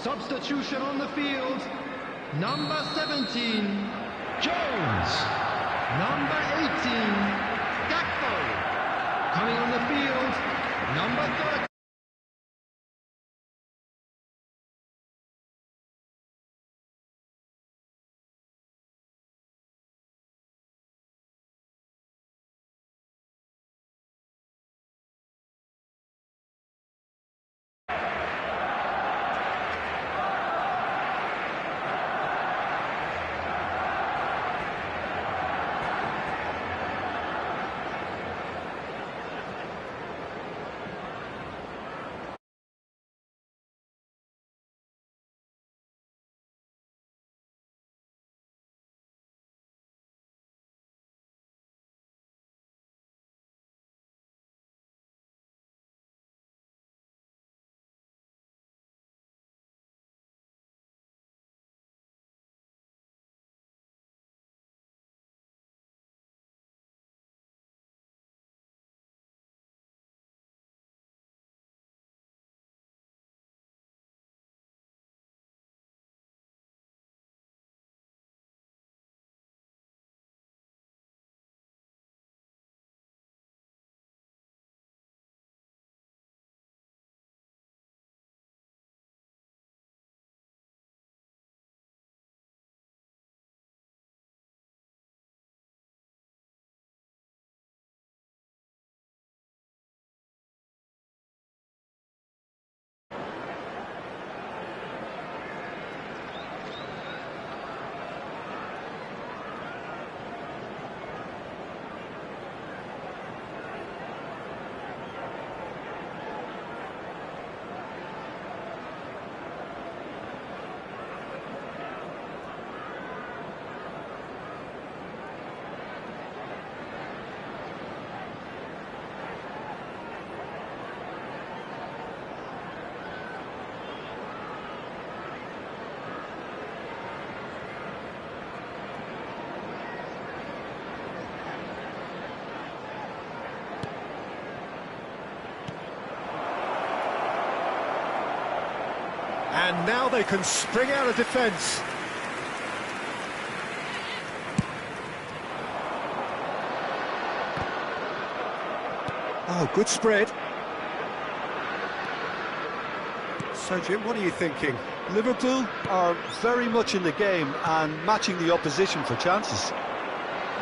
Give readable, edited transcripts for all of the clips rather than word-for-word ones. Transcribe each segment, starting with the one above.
Substitution on the field. Number 17, Jones. Number 18, Gakpo. Coming on the field, number 30. And now they can spring out of defence. Oh, good spread. So, Jim, what are you thinking? Liverpool are very much in the game and matching the opposition for chances.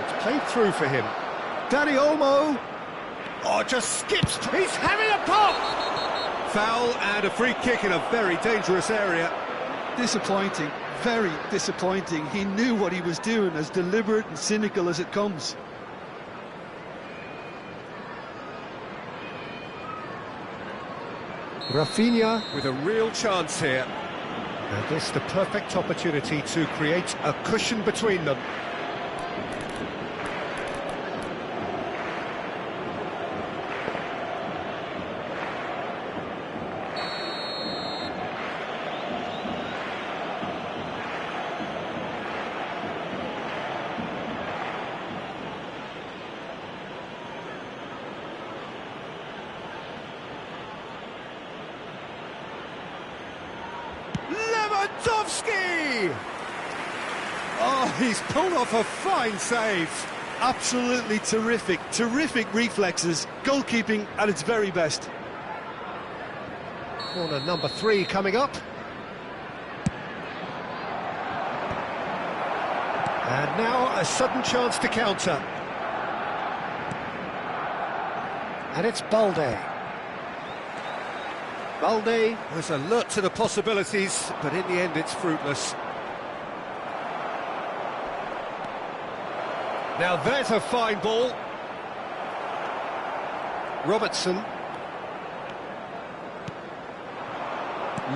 It's played through for him. Danny Olmo! Oh, just skips. He's having a pop! Foul and a free kick in a very dangerous area. Disappointing, very disappointing. He knew what he was doing, as deliberate and cynical as it comes. Rafinha with a real chance here. And this the perfect opportunity to create a cushion between them. Lewandowski! Oh, he's pulled off a fine save. Absolutely terrific, terrific reflexes, goalkeeping at its very best. Corner number 3 coming up. And now a sudden chance to counter. And it's Balde. Balde was alert to the possibilities, but in the end it's fruitless. Now there's a fine ball. Robertson.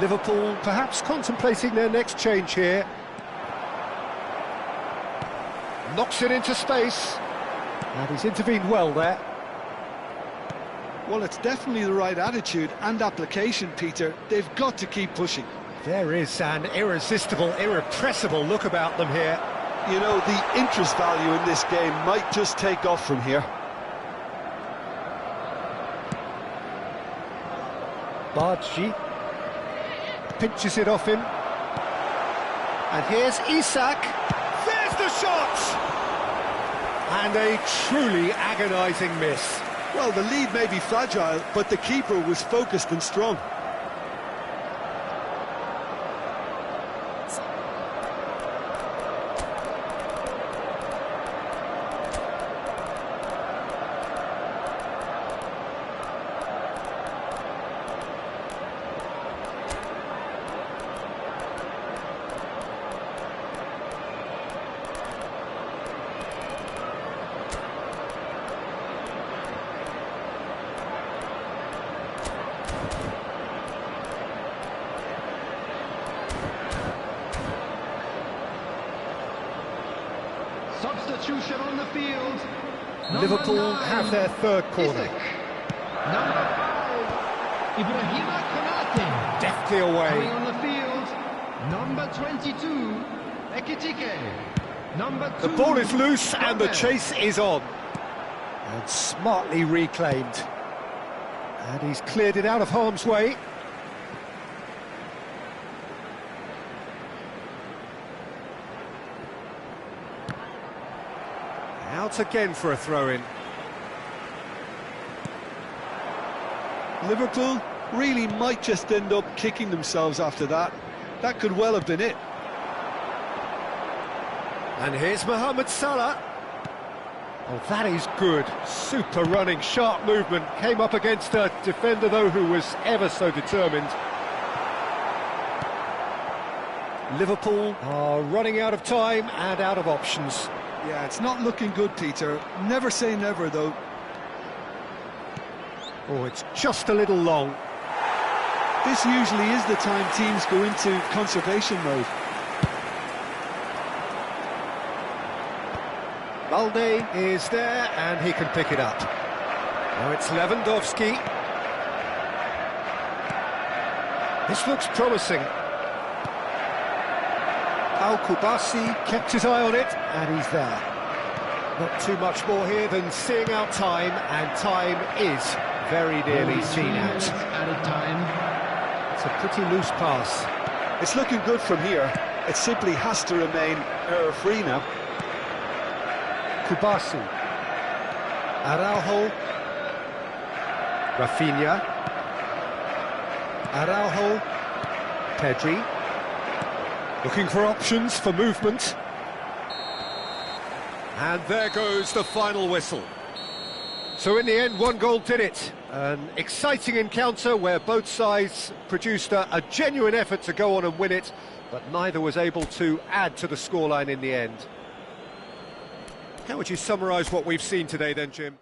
Liverpool perhaps contemplating their next change here. Knocks it into space. And he's intervened well there. Well, it's definitely the right attitude and application, Peter. They've got to keep pushing. There is an irresistible, irrepressible look about them here. You know, the interest value in this game might just take off from here. Bargi. pinches it off him. And here's Isak. There's the shot! And a truly agonising miss. Well, the lead may be fragile, but the keeper was focused and strong. Substitution on the field. Liverpool 9, have their third corner. Isak. Number 5, Ibrahima Konate. Deftly Coming away. on the field, number 22, Ekitike. Number 2, The ball is loose and the Gomez. chase is on. And smartly reclaimed. And he's cleared it out of harm's way. Out again for a throw-in. Liverpool really might just end up kicking themselves after that. That could well have been it. And here's Mohamed Salah. Oh, that is good. Super running, sharp movement. Came up against a defender, though, who was ever so determined. Liverpool are running out of time and out of options. Yeah, it's not looking good, Peter. Never say never, though. Oh, it's just a little long. This usually is the time teams go into conservation mode. Balde is there and he can pick it up. Now it's Lewandowski. This looks promising. Al Kubasi kept his eye on it and he's there. Not too much more here than seeing out time, and time is very nearly seen out. Added time. It's a pretty loose pass. It's looking good from here. It simply has to remain error-free now. Kubasi. Araujo. Rafinha. Araujo. Pedri. Looking for options for movement. And there goes the final whistle. So in the end, one goal did it. An exciting encounter where both sides produced a genuine effort to go on and win it, but neither was able to add to the scoreline in the end. How would you summarise what we've seen today then, Jim?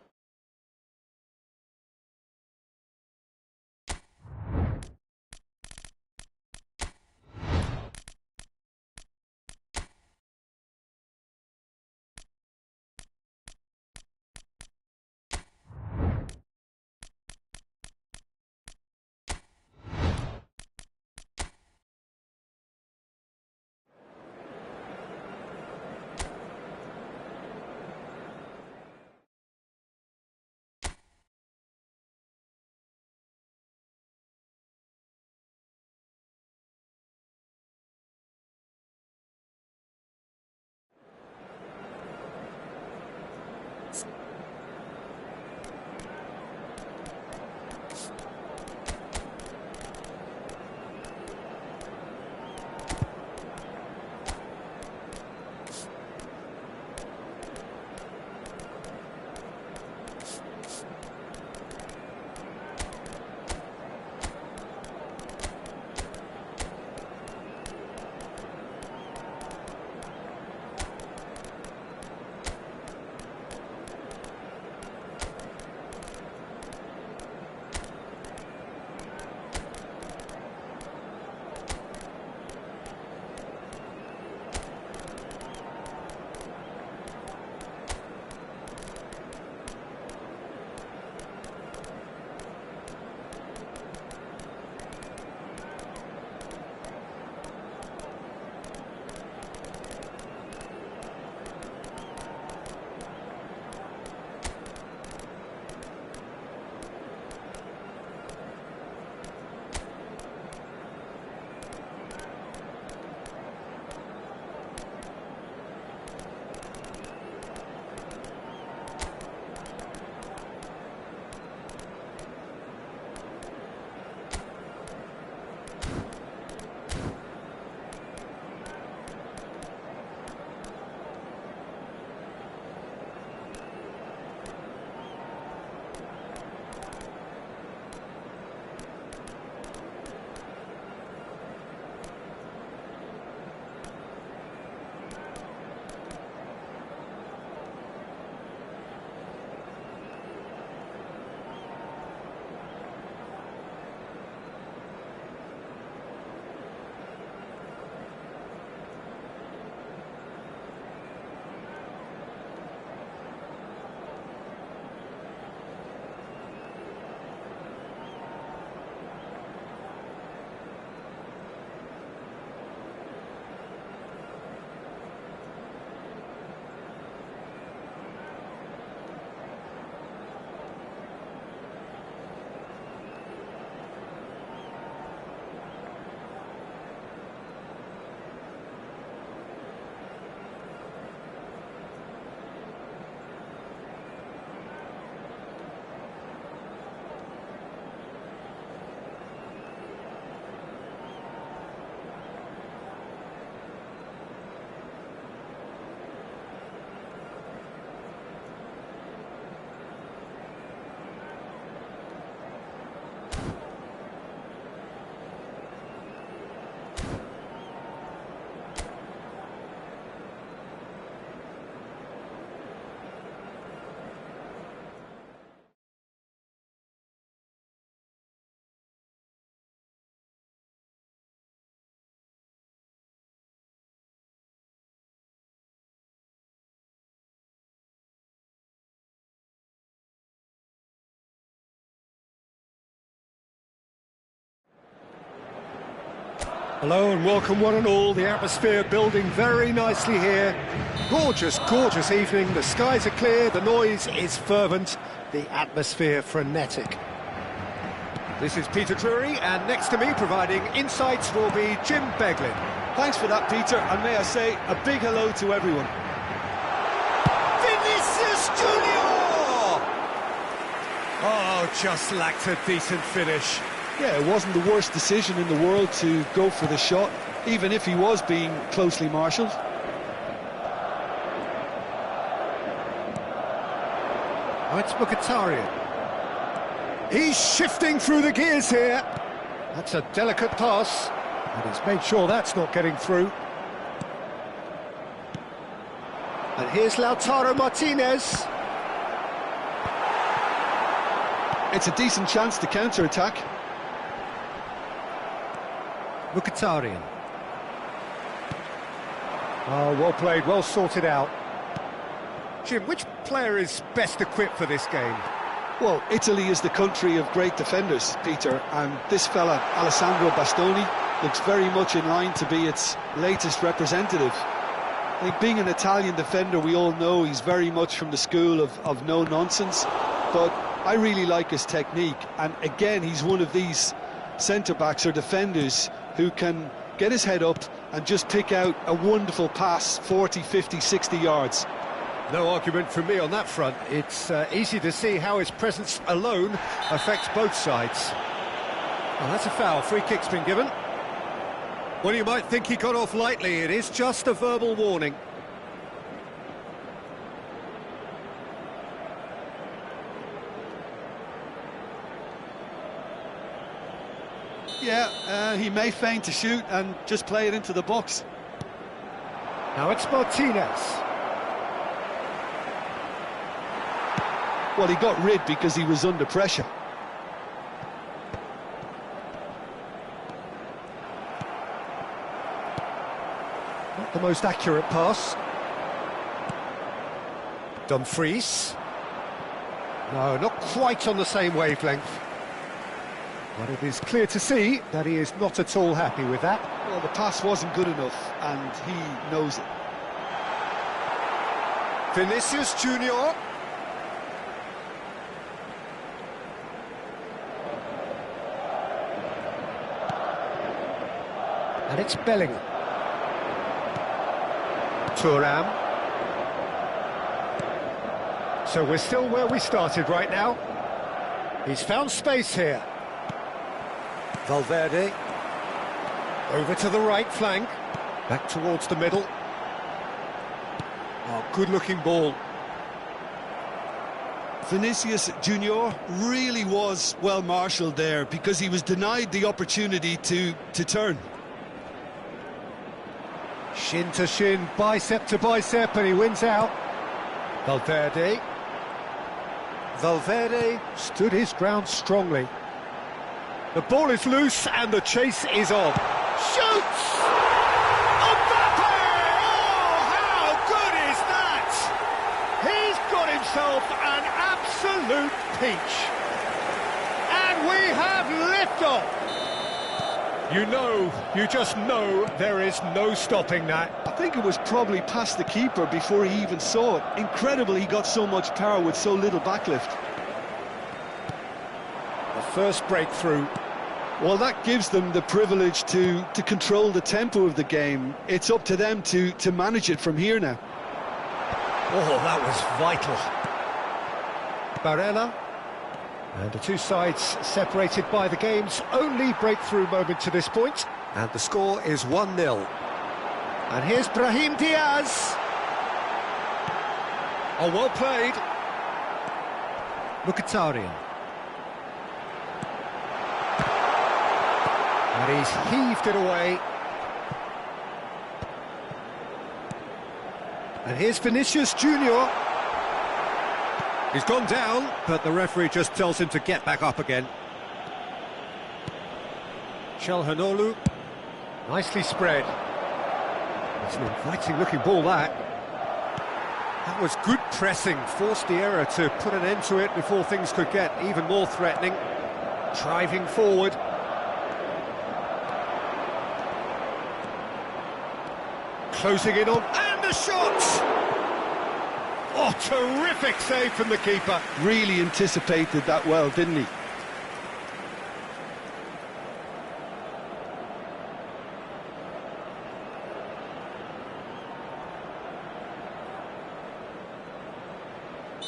Hello and welcome one and all. The atmosphere building very nicely here. Gorgeous, gorgeous evening. The skies are clear, the noise is fervent, the atmosphere frenetic. This is Peter Drury, and next to me providing insights will be Jim Beglin. Thanks for that, Peter, and may I say a big hello to everyone. Vinicius Junior! Oh, just lacked a decent finish. Yeah, it wasn't the worst decision in the world to go for the shot, even if he was being closely marshalled. Oh, it's Mkhitaryan. He's shifting through the gears here. That's a delicate pass, and he's made sure that's not getting through. And here's Lautaro Martinez. It's a decent chance to counter-attack. Mkhitaryan. Oh, well played, well sorted out. Jim, which player is best equipped for this game? Well, Italy is the country of great defenders, Peter, and this fella, Alessandro Bastoni, looks very much in line to be its latest representative. I think being an Italian defender, we all know he's very much from the school of no-nonsense, but I really like his technique, and again, he's one of these centre-backs or defenders who can get his head up and just pick out a wonderful pass 40, 50, 60 yards. No argument from me on that front. It's easy to see how his presence alone affects both sides. Well, that's a foul. Free kick's been given. Well, you might think he got off lightly. It is just a verbal warning. Yeah, he may feign to shoot and just play it into the box. Now it's Martinez. Well, he got rid because he was under pressure. Not the most accurate pass. Dumfries. No, not quite on the same wavelength. But it is clear to see that he is not at all happy with that. Well, the pass wasn't good enough, and he knows it. Vinicius Junior. And it's Bellingham. Thuram. So we're still where we started right now. He's found space here. Valverde. Over to the right flank. Back towards the middle. Oh, good-looking ball. Vinicius Junior really was well marshalled there because he was denied the opportunity to turn. Shin to shin, bicep to bicep, and he wins out. Valverde. Valverde stood his ground strongly. The ball is loose and the chase is on. Shoots! Mbappe! Oh, how good is that? He's got himself an absolute peach. And we have liftoff. You just know there is no stopping that. I think it was probably past the keeper before he even saw it. Incredible he got so much power with so little backlift. The first breakthrough. Well, that gives them the privilege to control the tempo of the game. It's up to them to manage it from here now. Oh, that was vital. Barella. And the two sides separated by the game's only breakthrough moment to this point. And the score is 1-0. And here's Brahim Diaz. Oh, well played. Mkhitaryan. And he's heaved it away. And here's Vinicius Junior. He's gone down, but the referee just tells him to get back up again. Çalhanoğlu, nicely spread. It's an inviting-looking ball, that. That was good pressing, forced the error to put an end to it before things could get even more threatening. Driving forward. Closing in on, and a shot! Oh, terrific save from the keeper. Really anticipated that well, didn't he?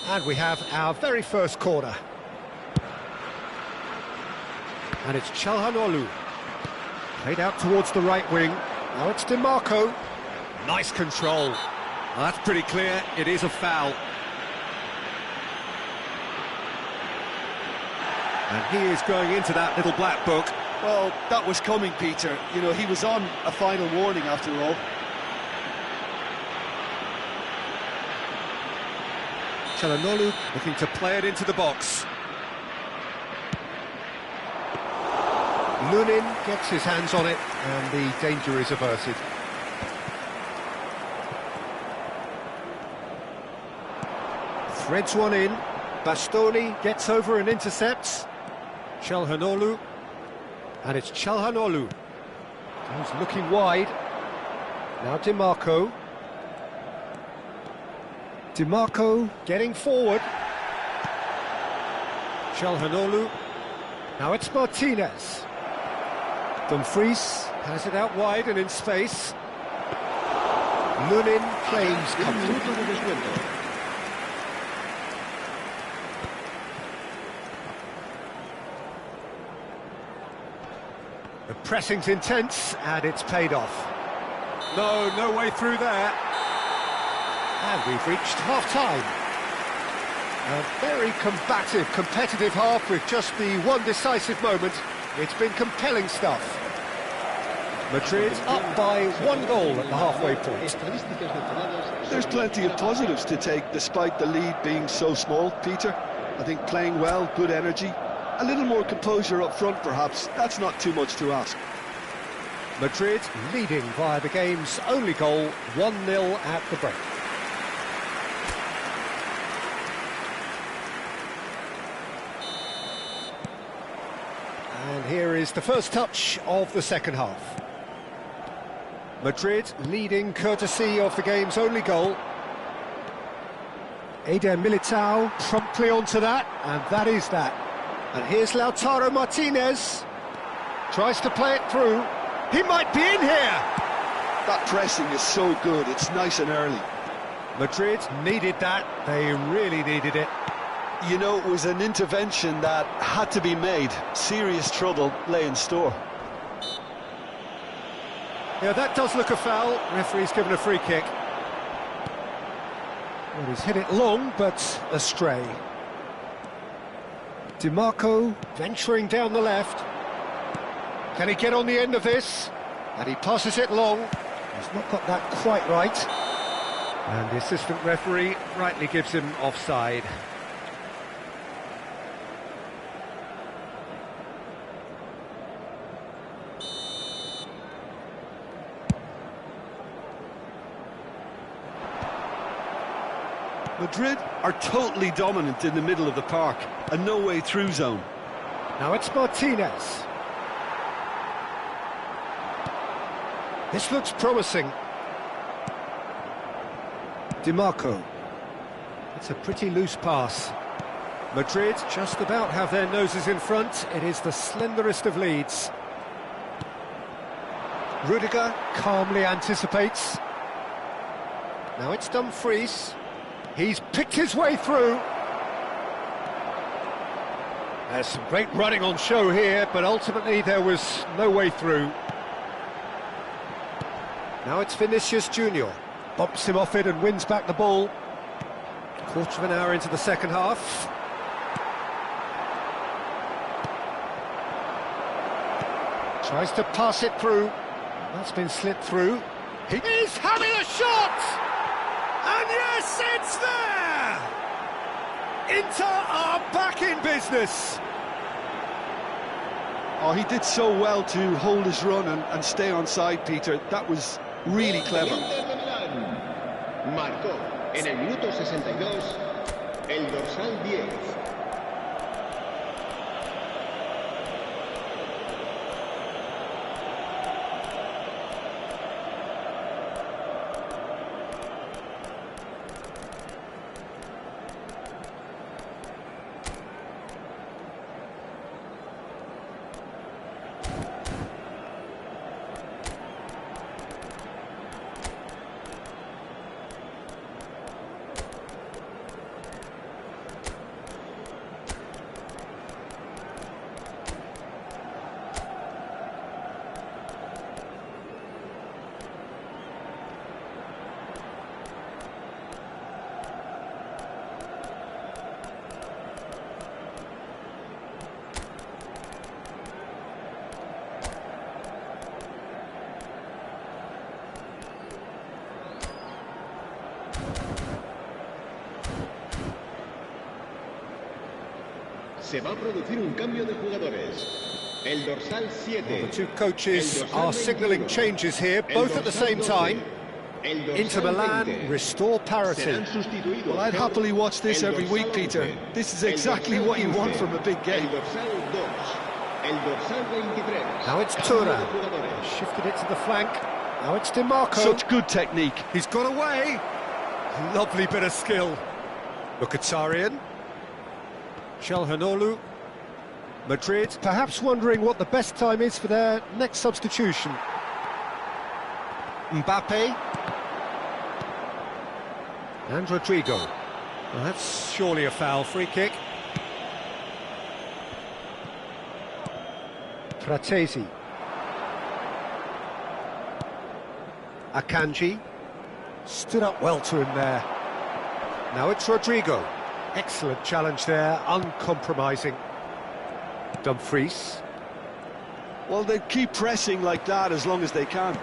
And we have our very first corner. And it's Çalhanoğlu. Played out towards the right wing. Now it's Dimarco. Nice control. Well, that's pretty clear. It is a foul. And he is going into that little black book. Well, that was coming, Peter. You know, he was on a final warning after all. Çalhanoğlu looking to play it into the box. Lunin gets his hands on it, and the danger is averted. Threads one in. Bastoni gets over and intercepts. Çalhanoğlu. And it's Çalhanoğlu. He's looking wide. Now Dimarco. Dimarco getting forward. Çalhanoğlu. Now it's Martinez. Dumfries has it out wide and in space. Lunin claims comfort. The pressing's intense and it's paid off. No way through there. And we've reached half-time. A very combative, competitive half with just the one decisive moment. It's been compelling stuff. Madrid up by 1 goal at the halfway point. There's plenty of positives to take despite the lead being so small, Peter. I think playing well, good energy. A little more composure up front, perhaps. That's not too much to ask. Madrid leading via the game's only goal, 1-0 at the break. And here is the first touch of the second half. Madrid leading courtesy of the game's only goal. Eder Militao promptly onto that, and that is that. And here's Lautaro Martinez. Tries to play it through. He might be in here! That pressing is so good, it's nice and early. Madrid needed that, they really needed it. You know, it was an intervention that had to be made. Serious trouble lay in store. Yeah, that does look a foul. Referee's given a free kick. Well, he's hit it long, but astray. Dimarco venturing down the left. Can he get on the end of this? And he passes it long. He's not got that quite right. And the assistant referee rightly gives him offside. Madrid are totally dominant in the middle of the park, a no-way through zone. Now it's Martinez. This looks promising. Dimarco. It's a pretty loose pass. Madrid just about have their noses in front. It is the slenderest of leads. Rudiger calmly anticipates. Now it's Dumfries. He's picked his way through. There's some great running on show here, but ultimately there was no way through. Now it's Vinicius Junior. Bumps him off it and wins back the ball. Quarter of an hour into the second half. Tries to pass it through. That's been slipped through. He's having a shot! And yes, it's there! Inter are back in business. Oh, he did so well to hold his run and stay on side, Peter. That was really clever. Marcó en el minuto 62 el dorsal 10. Se va a producir un cambio de jugadores. El dorsal 7. The two coaches are signalling changes here, both at the same time. Inter Milan restore parity. Well, I'd happily watch this every week, Peter. This is exactly what you want from a big game. Now it's Thuram. Shifted it to the flank. Now it's DiMarco. Such good technique. He's got away. Lovely bit of skill. Mkhitaryan. Calhanoglu. Madrid perhaps wondering what the best time is for their next substitution. Mbappe. And Rodrigo. Well, that's surely a foul. Free kick. Fratesi. Akanji. Stood up well to him there. Now it's Rodrigo. Excellent challenge there, uncompromising. Dumfries. Well, they keep pressing like that as long as they can.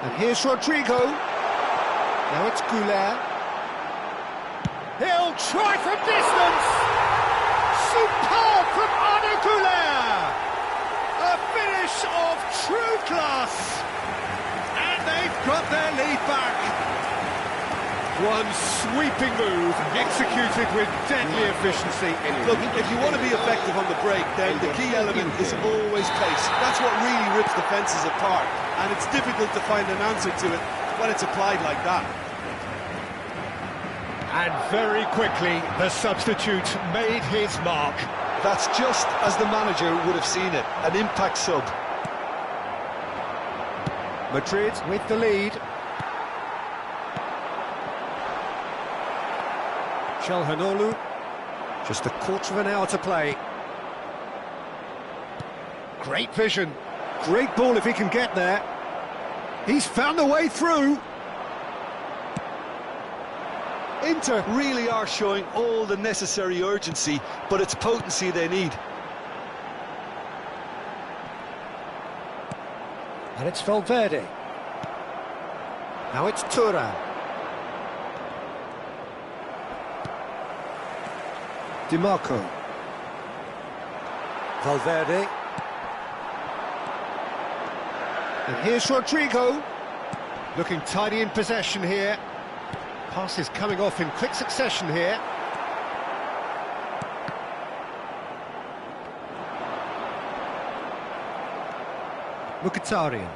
And here's Rodrigo. Now it's Goulet. He'll try from distance. Superb from Arda Goulet. A finish of true class. And they've got their lead back. One sweeping move, executed with deadly efficiency. Look, if you want to be effective on the break, then the key element is always pace. That's what really rips defences apart, and it's difficult to find an answer to it when it's applied like that. And very quickly, the substitute made his mark. That's just as the manager would have seen it, an impact sub. Madrid with the lead. Calhanoglu, just a quarter of an hour to play. Great vision, great ball if he can get there. He's found a way through. Inter really are showing all the necessary urgency, but it's potency they need. And it's Valverde. Now it's Thuram. DiMarco. Valverde. And here's Rodrigo. Looking tidy in possession here. Passes coming off in quick succession here. Mkhitaryan.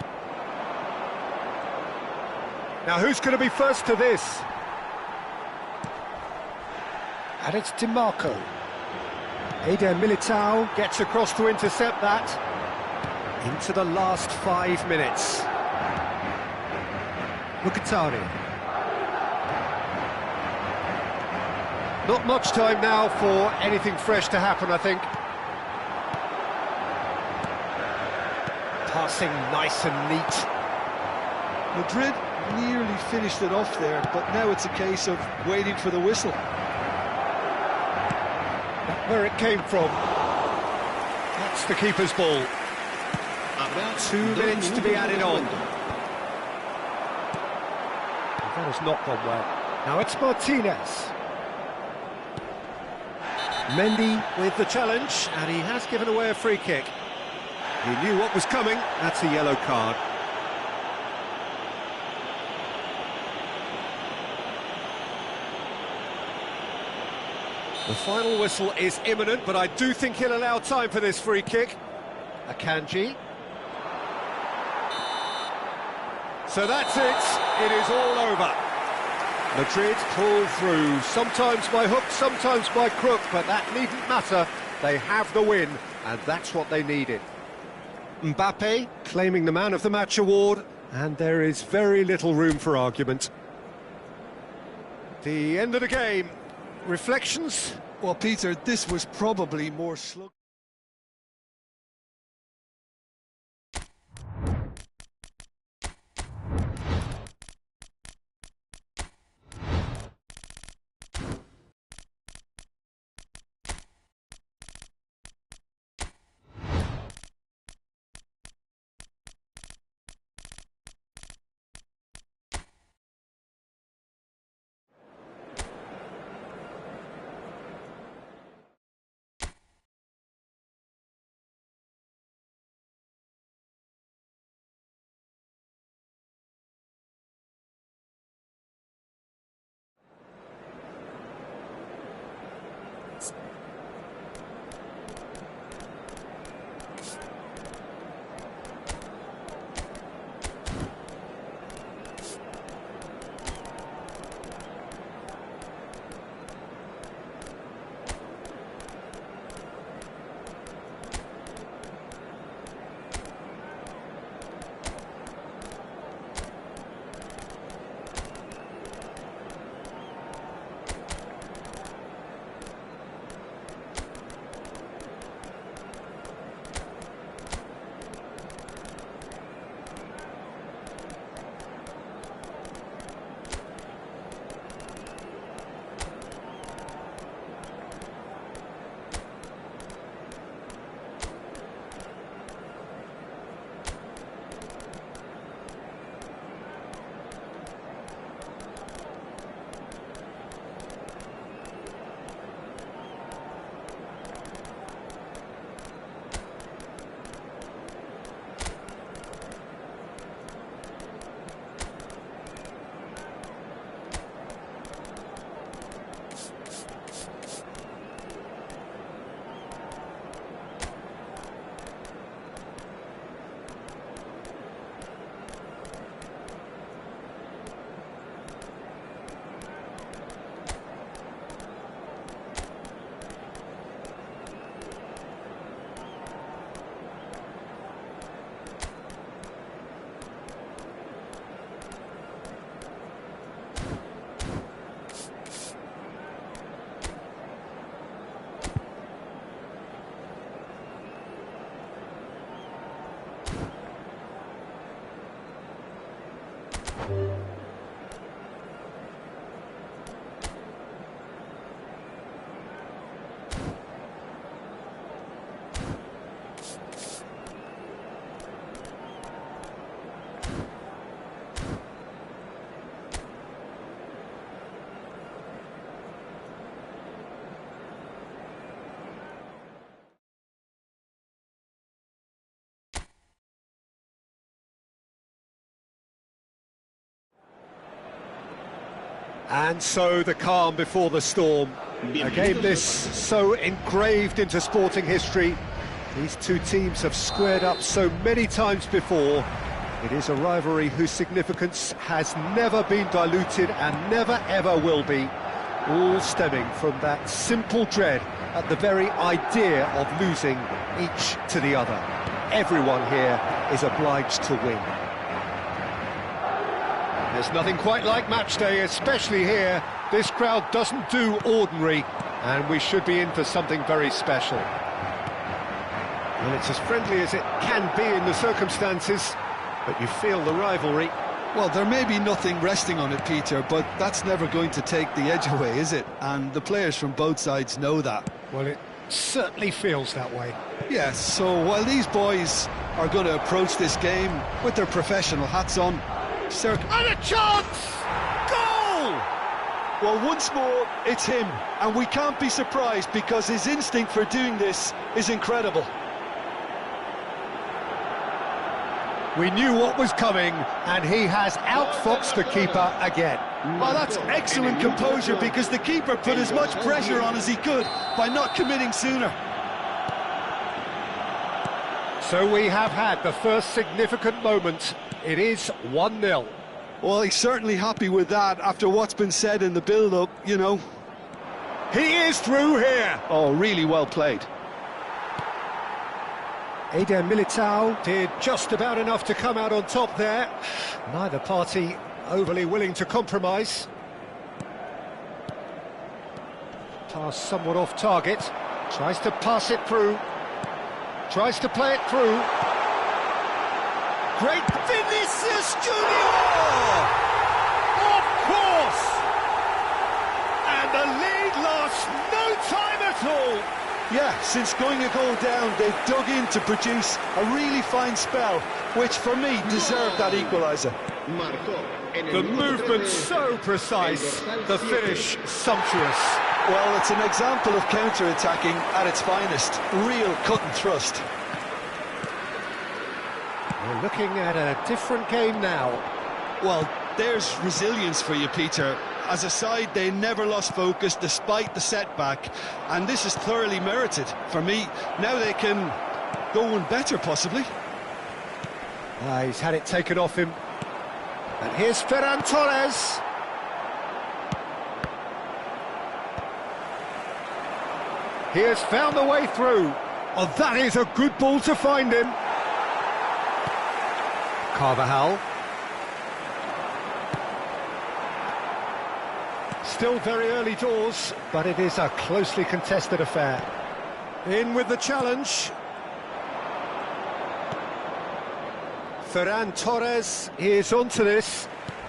Now who's going to be first to this? And it's DiMarco. Eder Militao gets across to intercept that. Into the last 5 minutes. Mkhitaryan. Not much time now for anything fresh to happen, I think. Passing nice and neat. Madrid nearly finished it off there, but now it's a case of waiting for the whistle. Where it came from. That's the keeper's ball. About 2 minutes to be added on. That has not gone well. Now it's Martinez. Mendy with the challenge, and he has given away a free kick. He knew what was coming. That's a yellow card. The final whistle is imminent, but I do think he'll allow time for this free kick. Akanji. So that's it. It is all over. Madrid pull through, sometimes by hook, sometimes by crook, but that needn't matter. They have the win, and that's what they needed. Mbappe claiming the Man of the Match award, and there is very little room for argument. The end of the game. Reflections? Well, Peter, this was probably more slug. And so the calm before the storm. A game this so engraved into sporting history. These two teams have squared up so many times before. It is a rivalry whose significance has never been diluted and never ever will be. All stemming from that simple dread at the very idea of losing each to the other. Everyone here is obliged to win. There's nothing quite like match day, especially here. This crowd doesn't do ordinary, and we should be in for something very special. Well, it's as friendly as it can be in the circumstances, but you feel the rivalry. Well, there may be nothing resting on it, Peter, but that's never going to take the edge away, is it? And the players from both sides know that. Well, it certainly feels that way. Yes, so while these boys are going to approach this game with their professional hats on, and a chance! Goal! Well, once more, it's him, and we can't be surprised because his instinct for doing this is incredible. We knew what was coming, and he has outfoxed the keeper again. Well, that's excellent composure because the keeper put as much pressure on as he could by not committing sooner. So we have had the first significant moment. It is 1-0. Well, he's certainly happy with that after what's been said in the build-up, you know. He is through here. Oh, really well played. Eder Militao did just about enough to come out on top there. Neither party overly willing to compromise. Pass somewhat off target. Tries to pass it through. Tries to play it through. Great Vinicius Junior! Of course! And the lead lost no time at all. Yeah, since going a goal down, they've dug in to produce a really fine spell, which for me deserved that equaliser. The movement so precise, the finish sumptuous. Well, it's an example of counter-attacking at its finest. Real cut and thrust. We're looking at a different game now. Well, there's resilience for you, Peter. As a side, they never lost focus despite the setback, and this is thoroughly merited. For me, now they can go one better, possibly. He's had it taken off him. And here's Ferran Torres. He has found the way through. Oh, that is a good ball to find him. Carvajal. Still very early doors, but it is a closely contested affair. In with the challenge. Ferran Torres is onto this,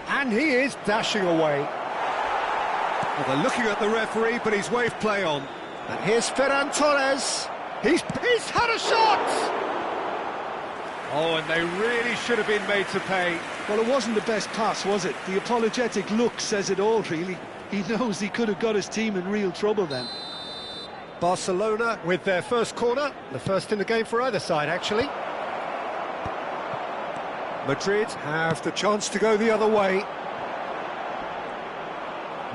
and he is dashing away. Well, they're looking at the referee, but he's waved play on. And here's Ferran Torres. He's had a shot! Oh, and they really should have been made to pay. Well, it wasn't the best pass, was it? The apologetic look says it all, really. He knows he could have got his team in real trouble then. Barcelona with their first corner, the first in the game for either side, actually. Madrid have the chance to go the other way.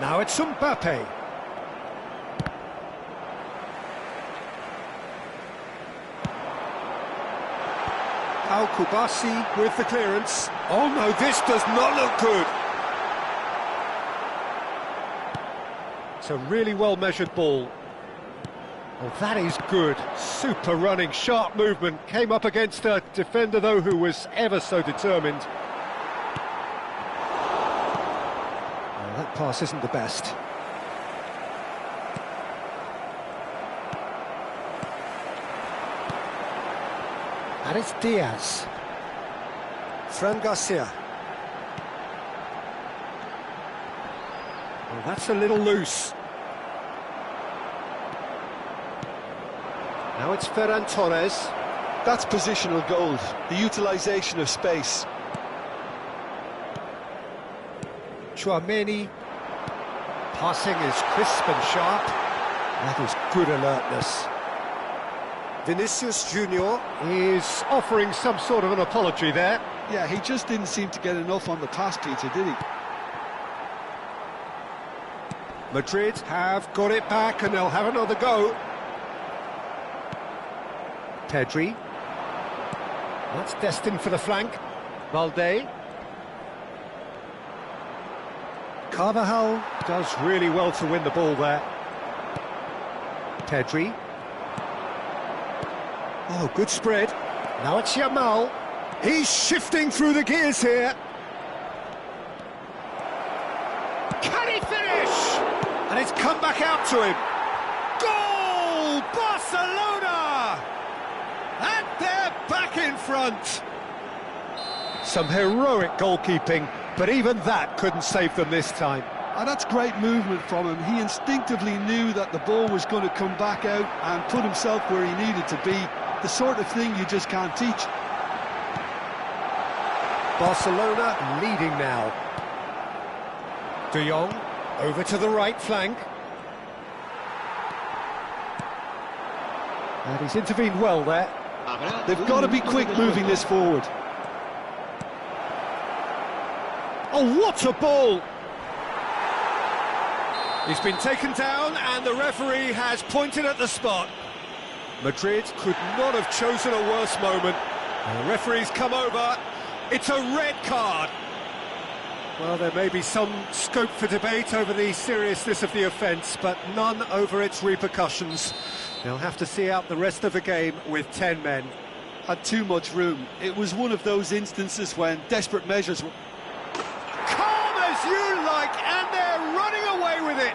Now it's Mbappe. Al Kubasi with the clearance. Oh no, this does not look good. It's a really well-measured ball. Oh, that is good. Super running, sharp movement. Came up against a defender, though, who was ever so determined. Oh, that pass isn't the best. And it's Diaz. Fran Garcia. Well, that's a little loose. Now it's Ferran Torres. That's positional gold, the utilisation of space. Tchouameni. Passing is crisp and sharp. That is good alertness. Vinicius Junior is offering some sort of an apology there. Yeah, he just didn't seem to get enough on the pass, Peter, did he? Madrid have got it back and they'll have another go. Pedri. That's destined for the flank. Valde. Carvajal does really well to win the ball there. Pedri. Oh, good spread. Now it's Yamal. He's shifting through the gears here. Can he finish? And it's come back out to him. Goal! Barcelona! And they're back in front. Some heroic goalkeeping, but even that couldn't save them this time. And that's great movement from him. He instinctively knew that the ball was going to come back out and put himself where he needed to be. The sort of thing you just can't teach. Barcelona leading now. De Jong over to the right flank. And he's intervened well there. They've got to be quick moving this forward. Oh, what a ball! He's been taken down and the referee has pointed at the spot. Madrid could not have chosen a worse moment. The referee's come over. It's a red card. Well, there may be some scope for debate over the seriousness of the offence, but none over its repercussions. They'll have to see out the rest of the game with 10 men. Had too much room. It was one of those instances when desperate measures were... Calm as you like, and they're running away with it.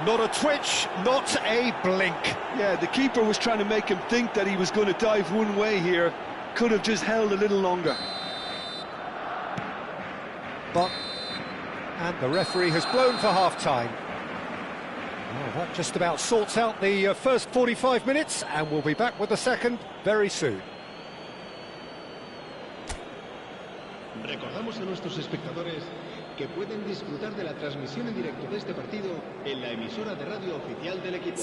Not a twitch, not a blink. Yeah, the keeper was trying to make him think that he was going to dive one way here. Could have just held a little longer. And the referee has blown for half-time. Well, that just about sorts out the first 45 minutes, and we'll be back with the second very soon. Recordamos a nuestros espectadores que pueden disfrutar de la transmisión en directo de este partido en la emisora de radio oficial del equipo.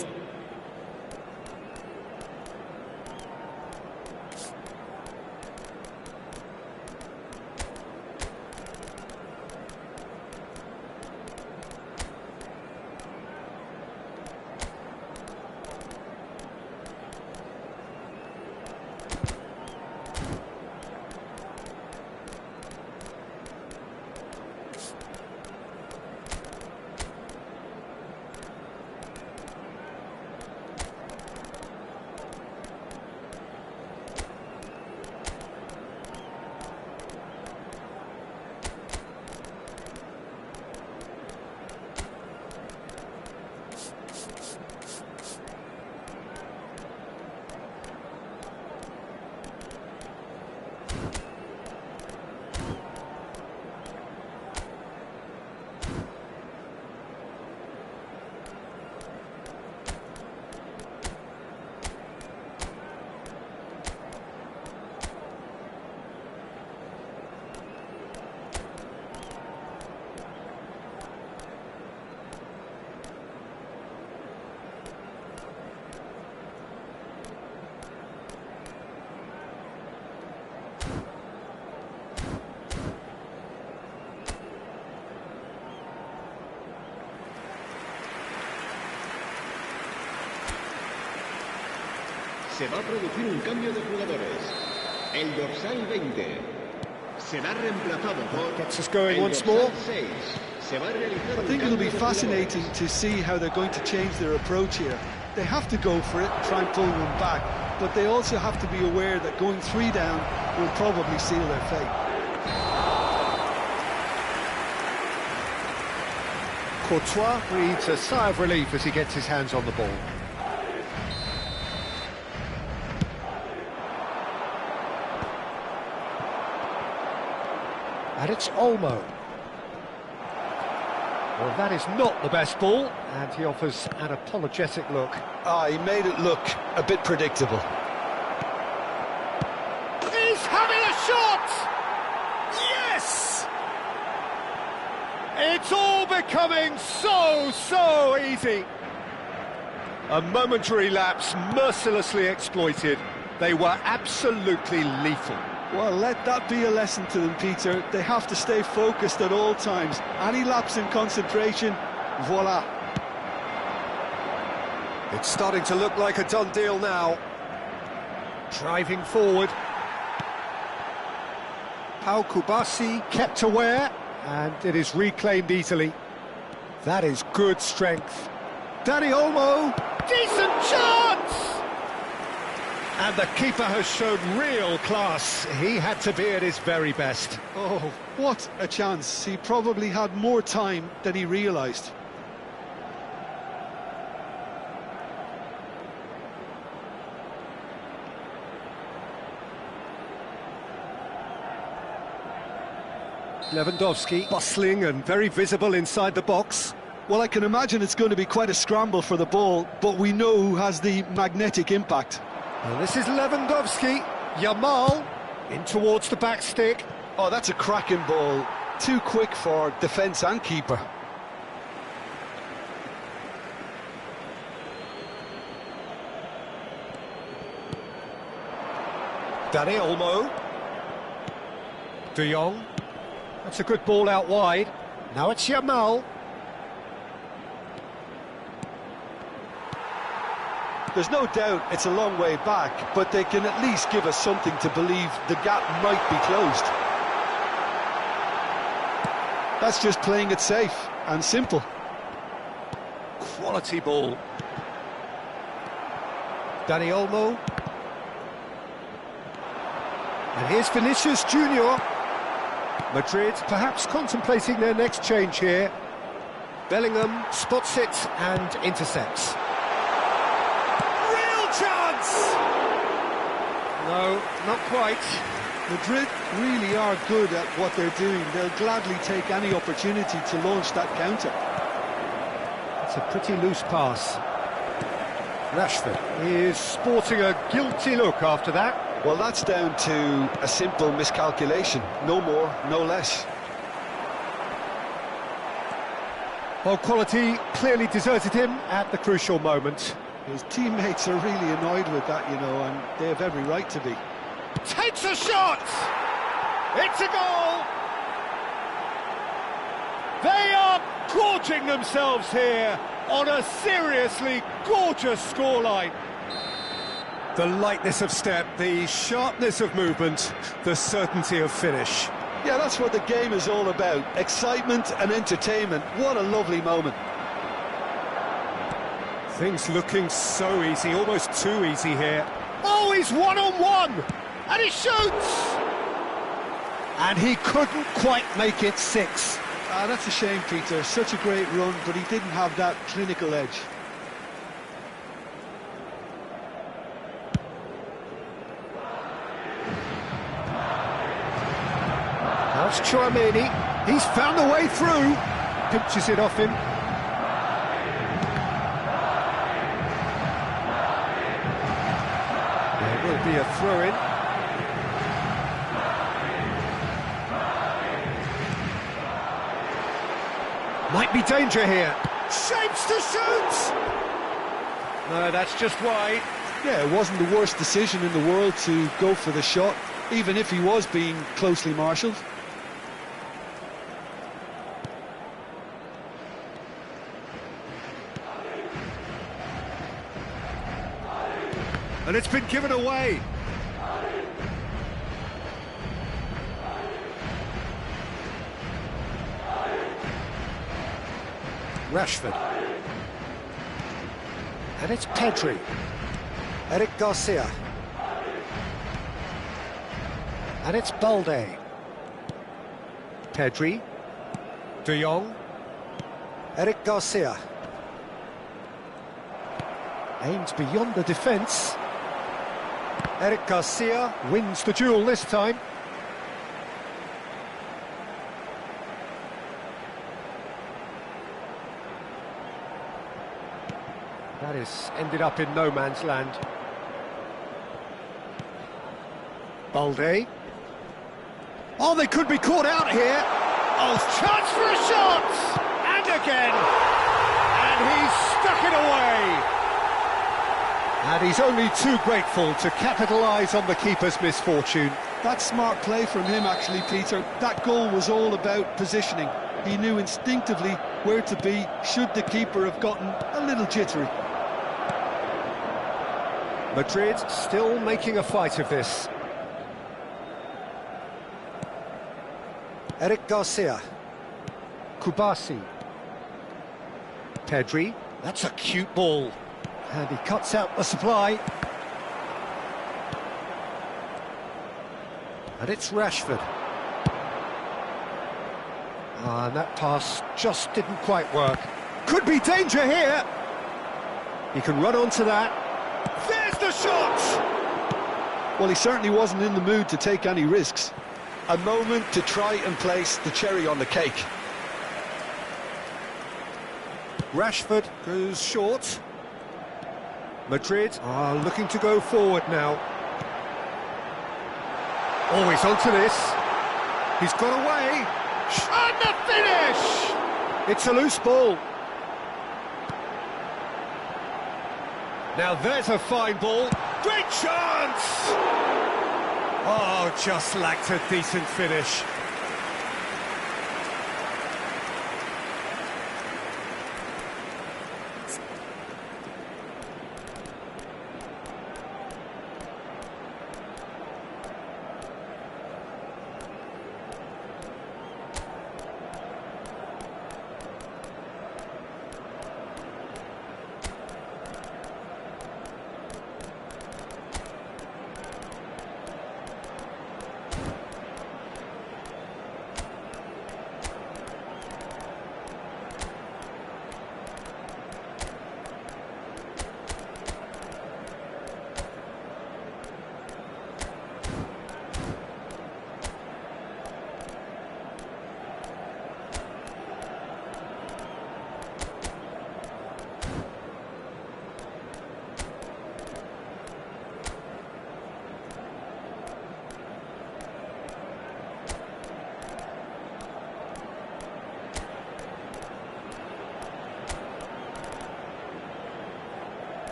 Se va a producir un cambio de jugadores. El dorsal 20 será reemplazado por Gets us going el once dorsal more. 6. Se va a realizar I un think it'll cambio be de fascinating jugadores. to see how they're going to change their approach here. They have to go for it, try and pull one back, but they also have to be aware that going 3 down will probably seal their fate. Courtois breathes a sigh of relief as he gets his hands on the ball. And it's Olmo. Well, that is not the best ball, and he offers an apologetic look. He made it look a bit predictable. He's having a shot! Yes! It's all becoming so easy. A momentary lapse mercilessly exploited. They were absolutely lethal. Well, let that be a lesson to them, Peter. They have to stay focused at all times. Any lapse in concentration, voila. It's starting to look like a done deal now. Driving forward. Pau Kubasi kept aware, and it is reclaimed easily. That is good strength. Dani Olmo, decent chance! And the keeper has shown real class. He had to be at his very best. Oh, what a chance. He probably had more time than he realised. Lewandowski, bustling and very visible inside the box. Well, I can imagine it's going to be quite a scramble for the ball, but we know who has the magnetic impact. And this is Lewandowski. Yamal in towards the back stick. Oh, that's a cracking ball. Too quick for defence and keeper. Dani Olmo. De Jong. That's a good ball out wide. Now it's Yamal. There's no doubt it's a long way back, but they can at least give us something to believe the gap might be closed. That's just playing it safe and simple. Quality ball. Dani Olmo. And here's Vinicius Junior. Madrid perhaps contemplating their next change here. Bellingham spots it and intercepts. Real chance! No, not quite. Madrid really are good at what they're doing. They'll gladly take any opportunity to launch that counter. It's a pretty loose pass. Rashford is sporting a guilty look after that. Well, that's down to a simple miscalculation. No more, no less. Well, quality clearly deserted him at the crucial moment. His teammates are really annoyed with that, you know, and they have every right to be. Takes a shot! It's a goal! They are gorging themselves here on a seriously gorgeous scoreline. The lightness of step, the sharpness of movement, the certainty of finish. Yeah, that's what the game is all about. Excitement and entertainment. What a lovely moment. Things looking so easy, almost too easy here. Oh, he's one-on-one! And he shoots! And he couldn't quite make it 6. That's a shame, Peter. Such a great run, but he didn't have that clinical edge. That's Tchouaméni. He's found a way through. Pinches it off him. There will be a throw-in. Might be danger here. Shapes to shoot! No, that's just wide. Yeah, it wasn't the worst decision in the world to go for the shot, even if he was being closely marshalled. And it's been given away. Rashford. And it's Pedri. Eric Garcia. And it's Balde. Pedri. De Jong. Eric Garcia. Aims beyond the defence. Eric Garcia wins the duel this time. That has ended up in no man's land. Balde. Oh, they could be caught out here. Oh, chance for a shot! And again! And he's stuck it away! And he's only too grateful to capitalise on the keeper's misfortune. That's smart play from him, actually, Peter. That goal was all about positioning. He knew instinctively where to be should the keeper have gotten a little jittery. Madrid still making a fight of this. Eric Garcia. Kubasi. Pedri. That's a cute ball. And he cuts out the supply. And it's Rashford. And that pass just didn't quite work. Could be danger here. He can run onto that. There's the shot! Well, he certainly wasn't in the mood to take any risks. A moment to try and place the cherry on the cake. Rashford goes short. Madrid are looking to go forward now. Always onto this. He's got away. And the finish! It's a loose ball. Now there's a fine ball. Great chance! Oh, just lacked a decent finish.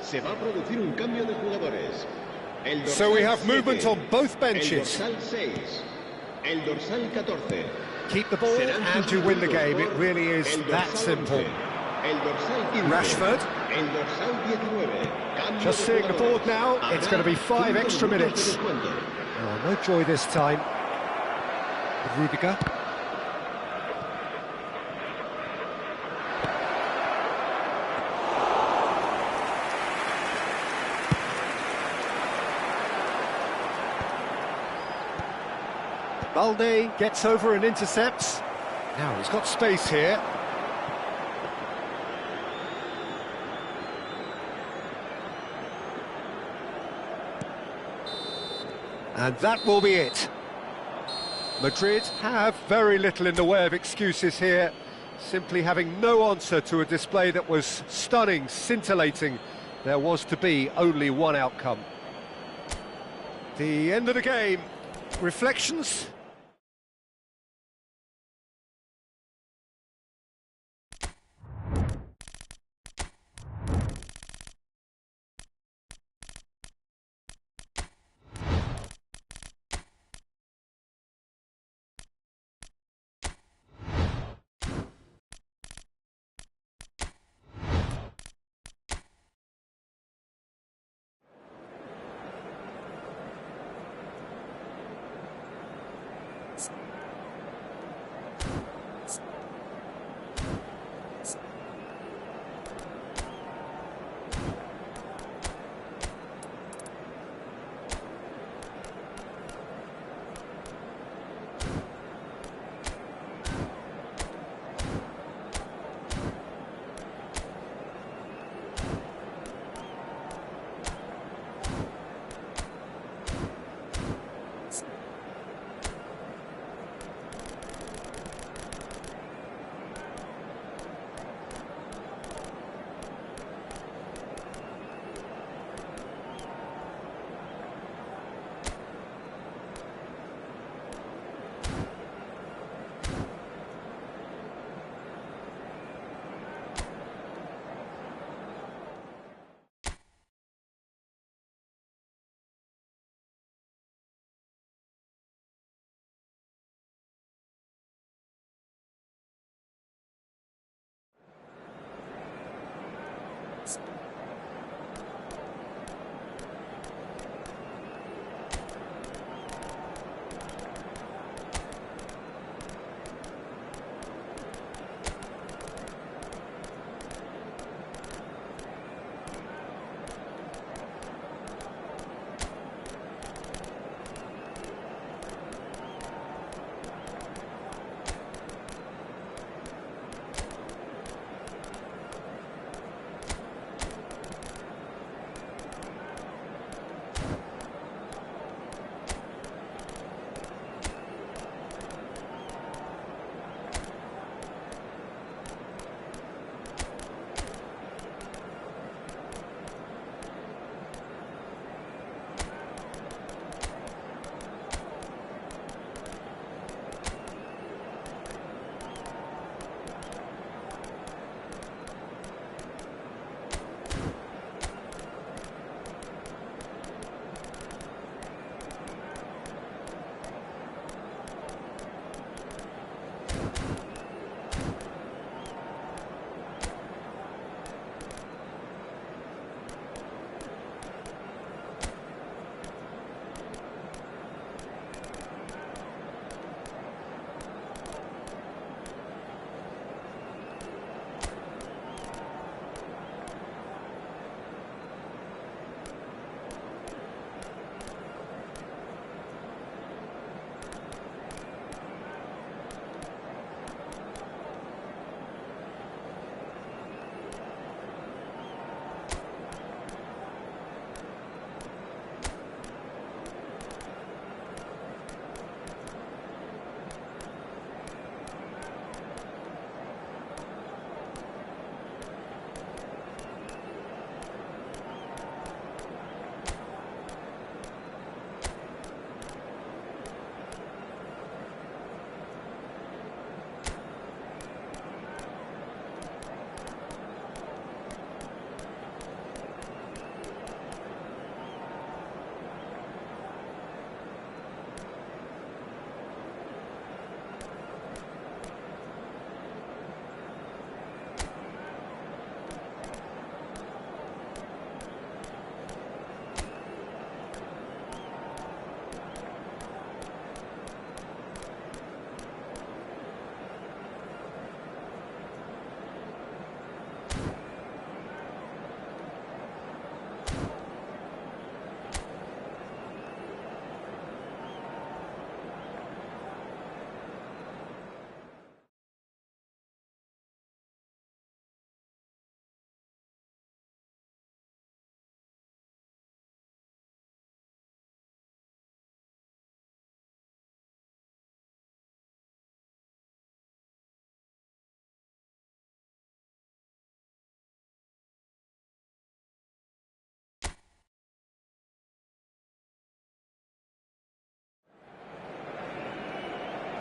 Se va a producir un cambio de jugadores. So we have movement on both benches. El dorsal 6, el dorsal 14. Keep the ball and you win the game. It really is that simple. El dorsal 15, Rashford. el dorsal 19. Just seeing the board now, it's going to be 5 extra minutes. Oh, no joy this time. Rudiger. Balde gets over and intercepts. Now he's got space here. And that will be it. Madrid have very little in the way of excuses here, simply having no answer to a display that was stunning, scintillating. There was to be only one outcome. The end of the game. Reflections?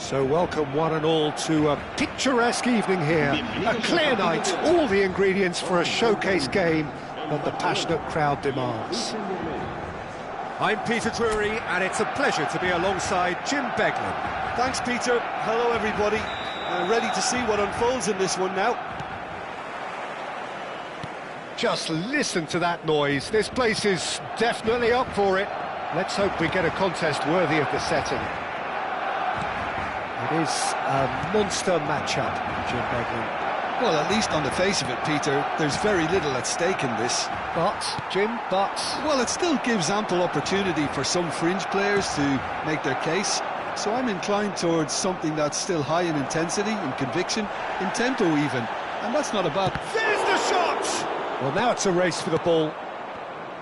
So welcome one and all to a picturesque evening here. A clear night, all the ingredients for a showcase game that the passionate crowd demands. I'm Peter Drury, and it's a pleasure to be alongside Jim Beglin. Thanks, Peter. Hello, everybody. Ready to see what unfolds in this one now. Just listen to that noise. This place is definitely up for it. Let's hope we get a contest worthy of the setting. It is a monster matchup, Jim Beglin. Well, at least on the face of it, Peter, there's very little at stake in this. But, Jim, Well, it still gives ample opportunity for some fringe players to make their case. So I'm inclined towards something that's still high in intensity, in conviction, in tempo even. And that's not a bad... There's the shot! Well, now it's a race for the ball.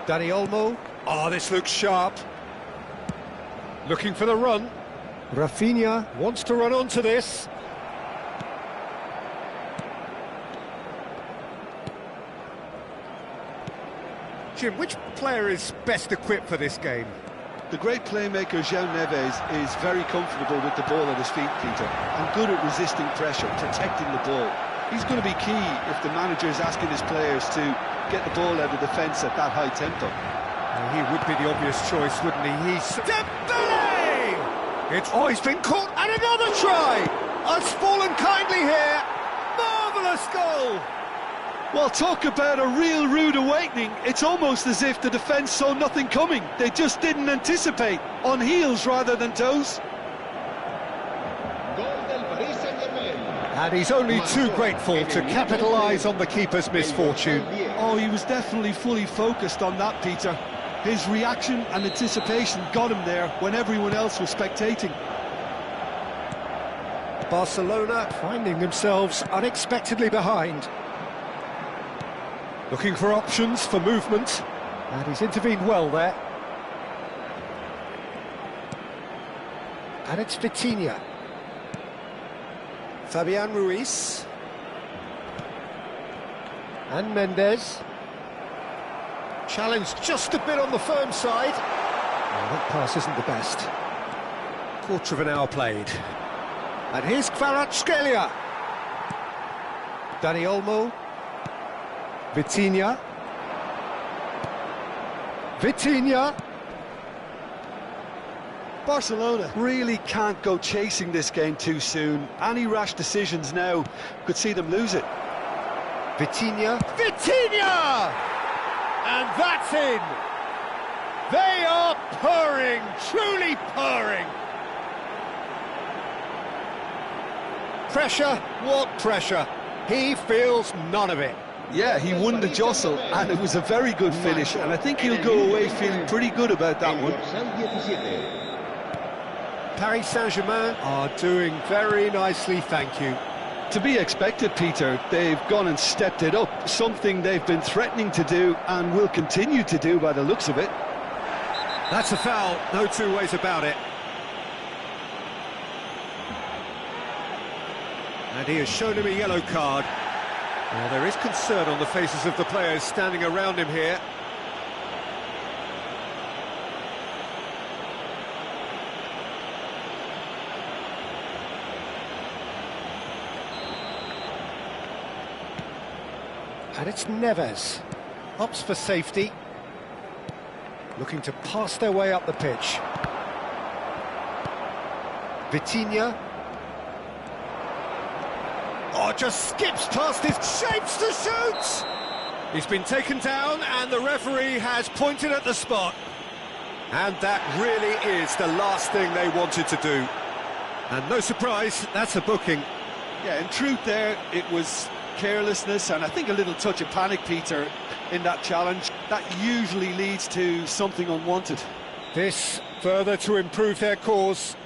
Dani Olmo. Oh, this looks sharp. Looking for the run. Rafinha wants to run onto this. Jim, which player is best equipped for this game? The great playmaker João Neves is very comfortable with the ball at his feet, Peter, and good at resisting pressure, protecting the ball. He's going to be key if the manager is asking his players to get the ball out of defence at that high tempo. Well, he would be the obvious choice, wouldn't he? He's... Dembele! He's been caught, and another try! Has fallen kindly here. Marvellous goal! Well, talk about a real rude awakening. It's almost as if the defence saw nothing coming. They just didn't anticipate. On heels rather than toes. And he's only too grateful to capitalise on the keeper's misfortune. Oh, he was definitely fully focused on that, Peter. His reaction and anticipation got him there when everyone else was spectating. Barcelona finding themselves unexpectedly behind. Looking for options for movement, and he's intervened well there. And it's Vitinha. Fabian Ruiz. And Mendes. Challenged just a bit on the firm side. Oh, that pass isn't the best. Quarter of an hour played. And here's Kvaratskhelia. Dani Olmo. Vitinha. Barcelona really can't go chasing this game too soon. Any rash decisions now could see them lose it. Vitinha! And that's in! They are purring, truly purring! Pressure? What pressure? He feels none of it. Yeah, he won the jostle, and it was a very good finish, and I think he'll go away feeling pretty good about that one. Paris Saint-Germain are doing very nicely, thank you. To be expected, Peter. They've gone and stepped it up, something they've been threatening to do and will continue to do by the looks of it. That's a foul, no two ways about it. And he has shown him a yellow card. Well, there is concern on the faces of the players standing around him here. And it's Neves. Opts for safety. Looking to pass their way up the pitch. Vitinha. Oh, just skips past his shapes to shoot! He's been taken down and the referee has pointed at the spot. And that really is the last thing they wanted to do. And no surprise, that's a booking. Yeah, in truth there, it was carelessness and I think a little touch of panic, Peter, in that challenge. That usually leads to something unwanted. This further to improve their cause.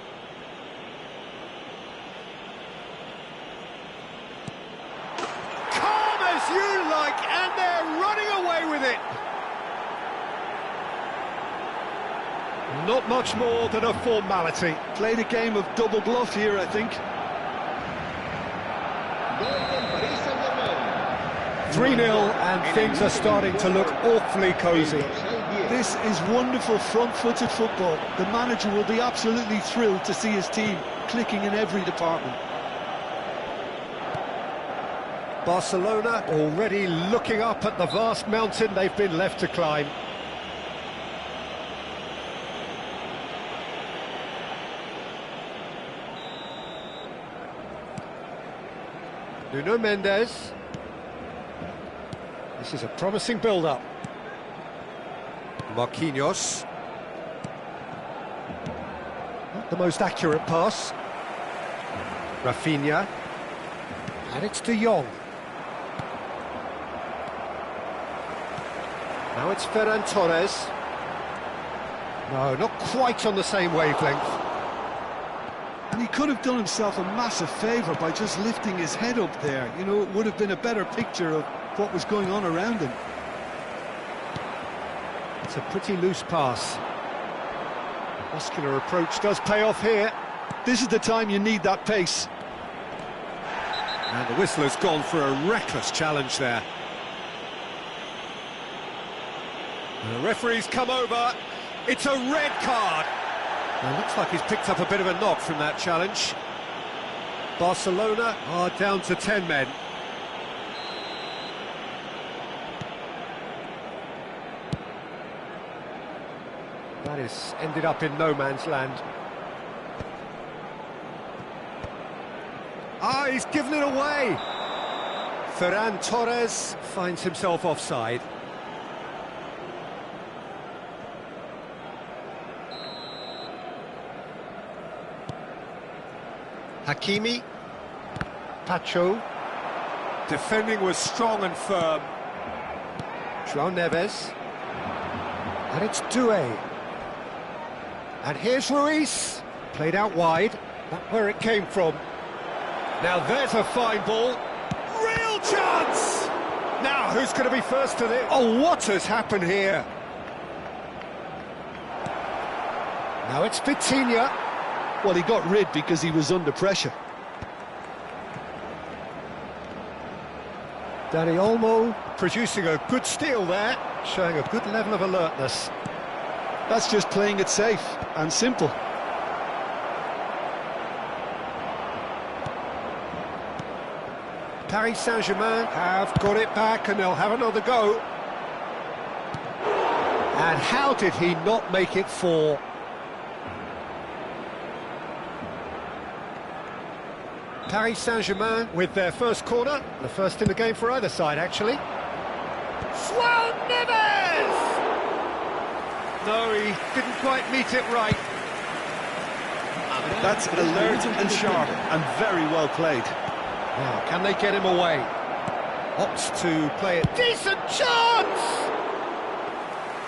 Calm as you like, and they're running away with it. Not much more than a formality. Played a game of double bluff here, I think. 3-0, and things are starting to look awfully cosy. This is wonderful front-footed football. The manager will be absolutely thrilled to see his team clicking in every department. Barcelona already looking up at the vast mountain they've been left to climb. Nuno Mendes. This is a promising build-up. Marquinhos. Not the most accurate pass. Rafinha. And it's De Jong. Now it's Ferran Torres. No, not quite on the same wavelength. And he could have done himself a massive favour by just lifting his head up there. You know, it would have been a better picture of what was going on around him. It's a pretty loose pass. Muscular approach does pay off here. This is the time you need that pace. And the whistle has gone for a reckless challenge there. And the referee's come over. It's a red card. Well, looks like he's picked up a bit of a knock from that challenge. Barcelona are down to 10 men. That is ended up in no man's land. Ah, he's given it away. Ferran Torres finds himself offside. Hakimi. Pacho. Defending was strong and firm. João Neves. And it's Doué. And here's Ruiz. Played out wide. That's where it came from. Now there's a fine ball. Real chance! Now who's going to be first to this? Oh, what has happened here? Now it's Vitinha. Well, he got rid because he was under pressure. Dani Olmo producing a good steal there, showing a good level of alertness. That's just playing it safe and simple. Paris Saint-Germain have got it back and they'll have another go. And how did he not make it 4? Paris Saint-Germain with their first corner, the first in the game for either side, actually. João Neves! No, he didn't quite meet it right. That's alert and sharp and very well played. Now, can they get him away? Opts to play a decent chance!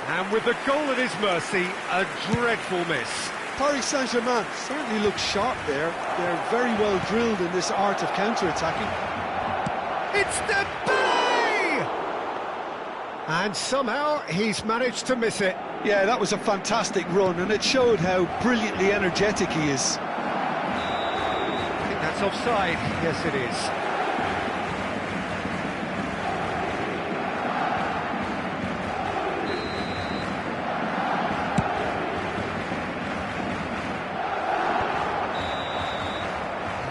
And with the goal at his mercy, a dreadful miss. Paris Saint-Germain certainly looks sharp there. They're very well drilled in this art of counter-attacking. It's Dembélé! And somehow he's managed to miss it. Yeah, that was a fantastic run, and it showed how brilliantly energetic he is. I think that's offside. Yes, it is.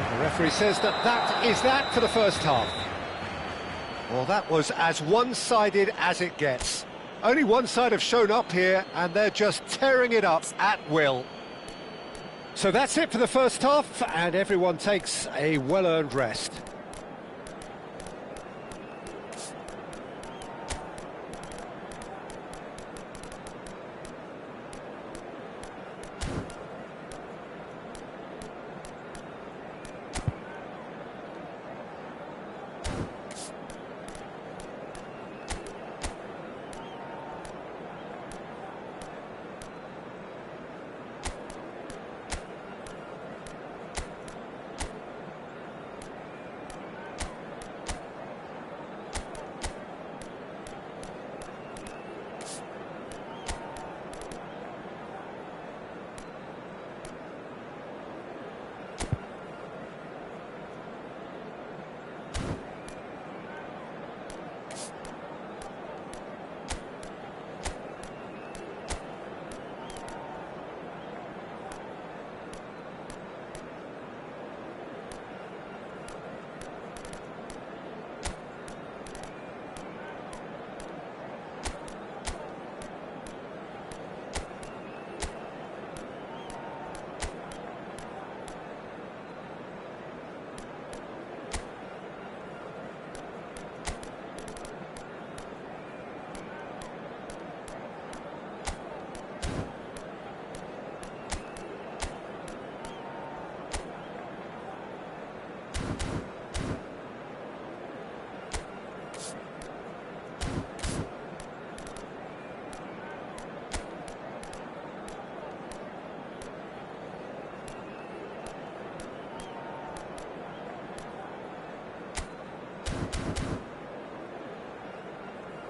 The referee says that is that for the first half. Well, that was as one-sided as it gets. Only one side have shown up here, and they're just tearing it up at will. So that's it for the first half, and everyone takes a well-earned rest.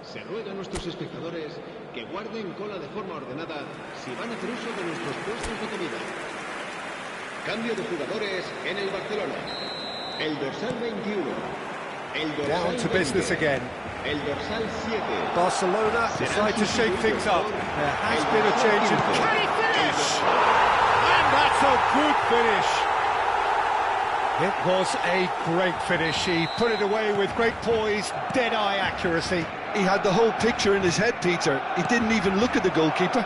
Se ruega a nuestros espectadores que guarden cola de forma ordenada si van a hacer uso de nuestros puestos de comida. Cambio de jugadores en el Barcelona. El dorsal 21. El dorsal Down to 20. business again. El dorsal 7. Barcelona decide to shake things up. There has been a change in... Can he finish? And that's a good finish. It was a great finish. He put it away with great poise, dead-eye accuracy. He had the whole picture in his head, Peter. He didn't even look at the goalkeeper.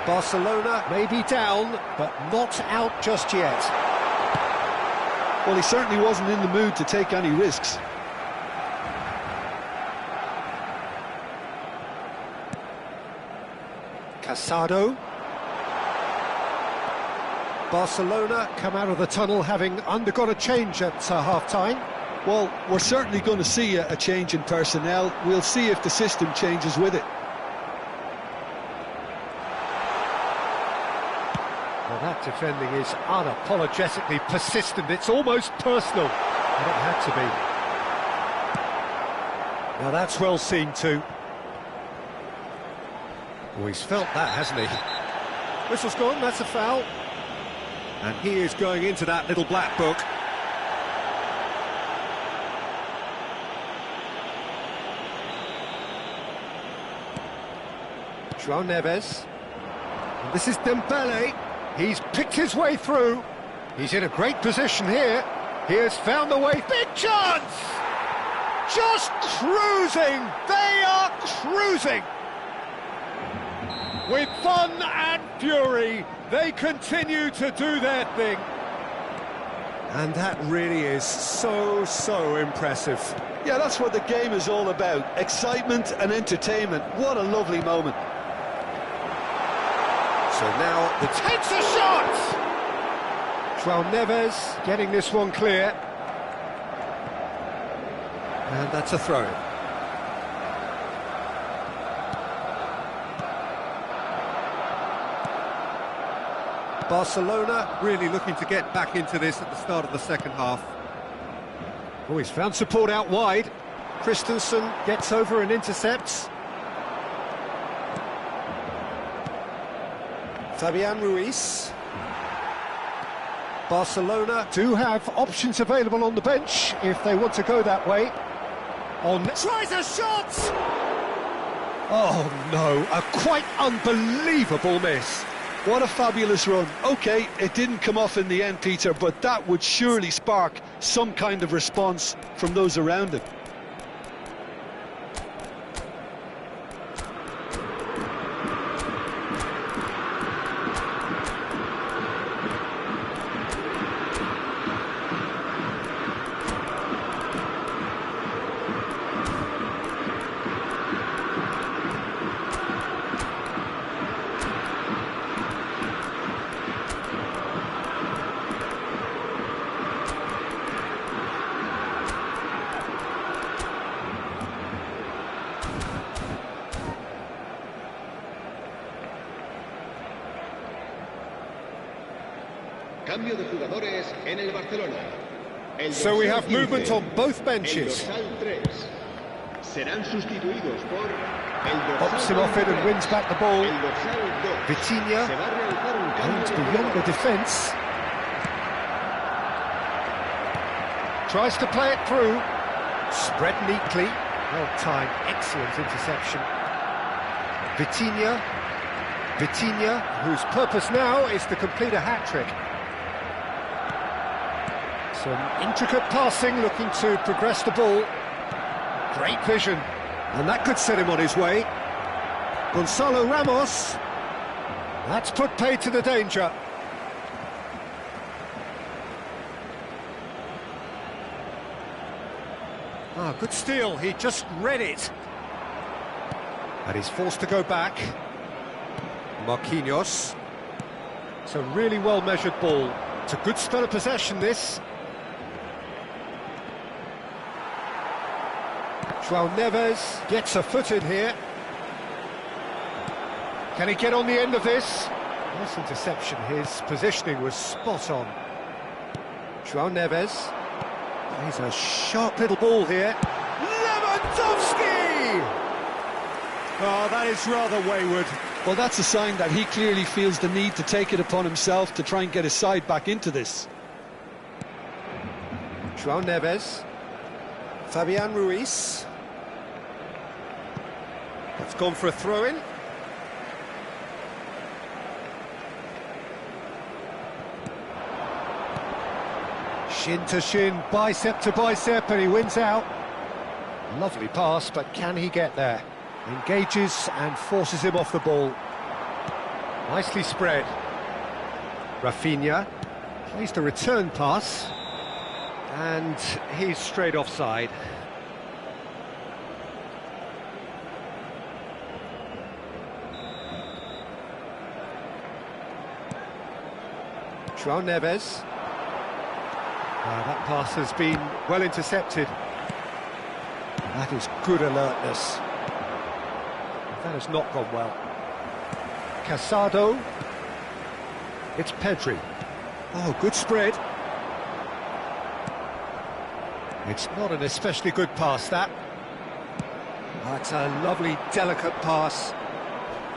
Barcelona may be down, but not out just yet. Well, he certainly wasn't in the mood to take any risks. Casado. Barcelona come out of the tunnel having undergone a change at half-time. Well, we're certainly going to see a change in personnel. We'll see if the system changes with it. Well, that defending is unapologetically persistent. It's almost personal, and it had to be. Now that's well seen too. Oh, he's felt that, hasn't he? Whistle's gone, that's a foul. And he is going into that little black book. João Neves. And this is Dembele. He's picked his way through. He's in a great position here. He has found the way. Big chance! Just cruising. They are cruising. With fun and fury, they continue to do their thing. And that really is so impressive. Yeah, that's what the game is all about. Excitement and entertainment. What a lovely moment. So now the takes a shot! João Neves getting this one clear. And that's a throw. Barcelona really looking to get back into this at the start of the second half. Oh, he's found support out wide. Christensen gets over and intercepts. Fabian Ruiz. Barcelona do have options available on the bench if they want to go that way. On tries a shot! Oh no, a quite unbelievable miss. What a fabulous run. OK, it didn't come off in the end, Peter, but that would surely spark some kind of response from those around him. Cambio de jugadores en el Barcelona. So we have movement on both benches. El dorsal 3 serán sustituidos por el dorsal Pops him off it and wins back the ball. El dorsal 2 Vitinha se va a realizar un cambio going de beyond the jugadores. defence. Tries to play it through. Spread neatly. Well timed. Excellent interception. Vitinha, whose purpose now is to complete a hat-trick. Some intricate passing, looking to progress the ball. Great vision, and that could set him on his way. Gonzalo Ramos. That's put paid to the danger. Ah, good steal, he just read it. And he's forced to go back. Marquinhos. It's a really well-measured ball. It's a good spell of possession, this. João Neves gets a foot in here. Can he get on the end of this? Nice interception, his positioning was spot on. João Neves. He's a sharp little ball here. Lewandowski! Oh, that is rather wayward. Well, that's a sign that he clearly feels the need to take it upon himself to try and get his side back into this. João Neves. Fabian Ruiz. It's gone for a throw-in. Shin to shin, bicep to bicep, and he wins out. Lovely pass, but can he get there? Engages and forces him off the ball. Nicely spread. Rafinha plays the return pass, and he's straight offside. João Neves. That pass has been well intercepted. That is good alertness. That has not gone well. Casado. It's Pedri. Oh, good spread. It's not an especially good pass, that. That's a lovely, delicate pass.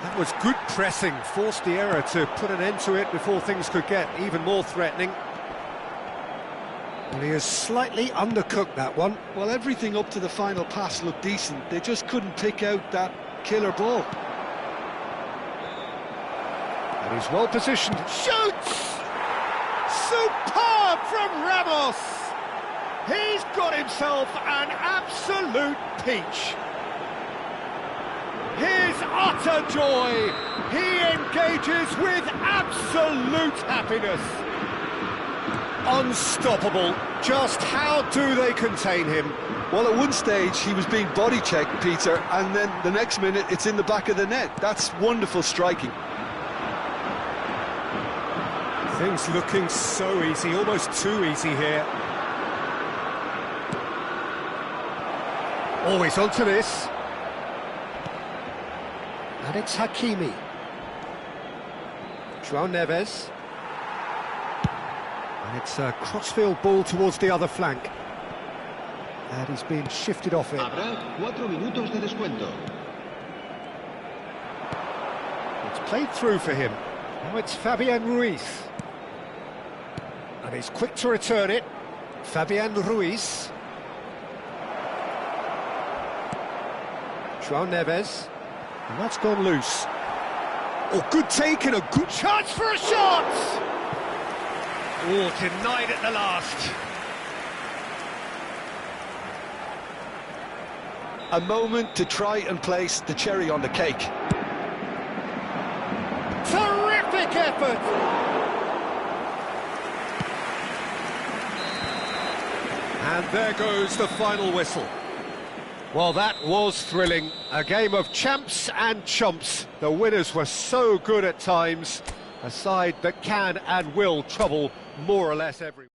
That was good pressing, forced the error to put an end to it before things could get even more threatening. And he has slightly undercooked that one. Well, everything up to the final pass looked decent. They just couldn't pick out that killer ball. And he's well positioned. Shoots! Superb from Ramos! He's got himself an absolute peach. His utter joy. He engages with absolute happiness. Unstoppable. Just how do they contain him? Well, at one stage he was being body checked, Peter, and then the next minute it's in the back of the net. That's wonderful striking. Things looking so easy, almost too easy here. Always onto this. And it's Hakimi. João Neves. And it's a crossfield ball towards the other flank. And he's been shifted off it. Habrá 4 minutos de descuento. It's played through for him. Now it's Fabian Ruiz. And he's quick to return it. Fabian Ruiz. João Neves. And that's gone loose. Oh, good take and a good chance for a shot! Oh, denied at the last. A moment to try and place the cherry on the cake. Terrific effort! And there goes the final whistle. Well, that was thrilling. A game of champs and chumps. The winners were so good at times. A side that can and will trouble more or less everyone.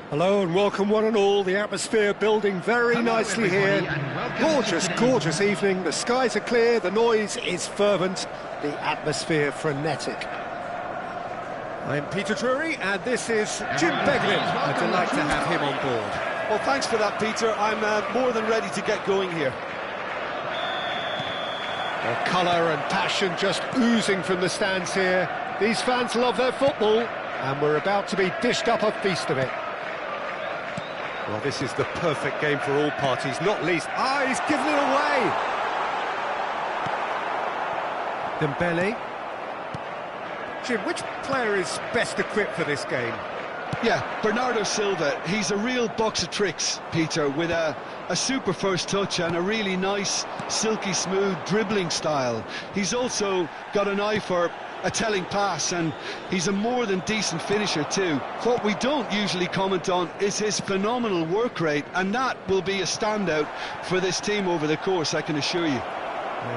Hello and welcome one and all. The atmosphere building very Hello, nicely here. everybody, and welcome to Gorgeous, today's gorgeous evening. The skies are clear, the noise is fervent, the atmosphere frenetic. I'm Peter Drury and this is Jim Beglin. A delight to have him on board. Well, thanks for that, Peter. I'm more than ready to get going here. Well, colour and passion just oozing from the stands here. These fans love their football and we're about to be dished up a feast of it. Well, this is the perfect game for all parties, not least... he's given it away! Dembele. Jim, which player is best equipped for this game? Yeah, Bernardo Silva. He's a real box of tricks, Peter, with a super first touch and a really nice, silky smooth dribbling style. He's also got an eye for a telling pass, and he's a more than decent finisher too. What we don't usually comment on is his phenomenal work rate, and that will be a standout for this team over the course, I can assure you.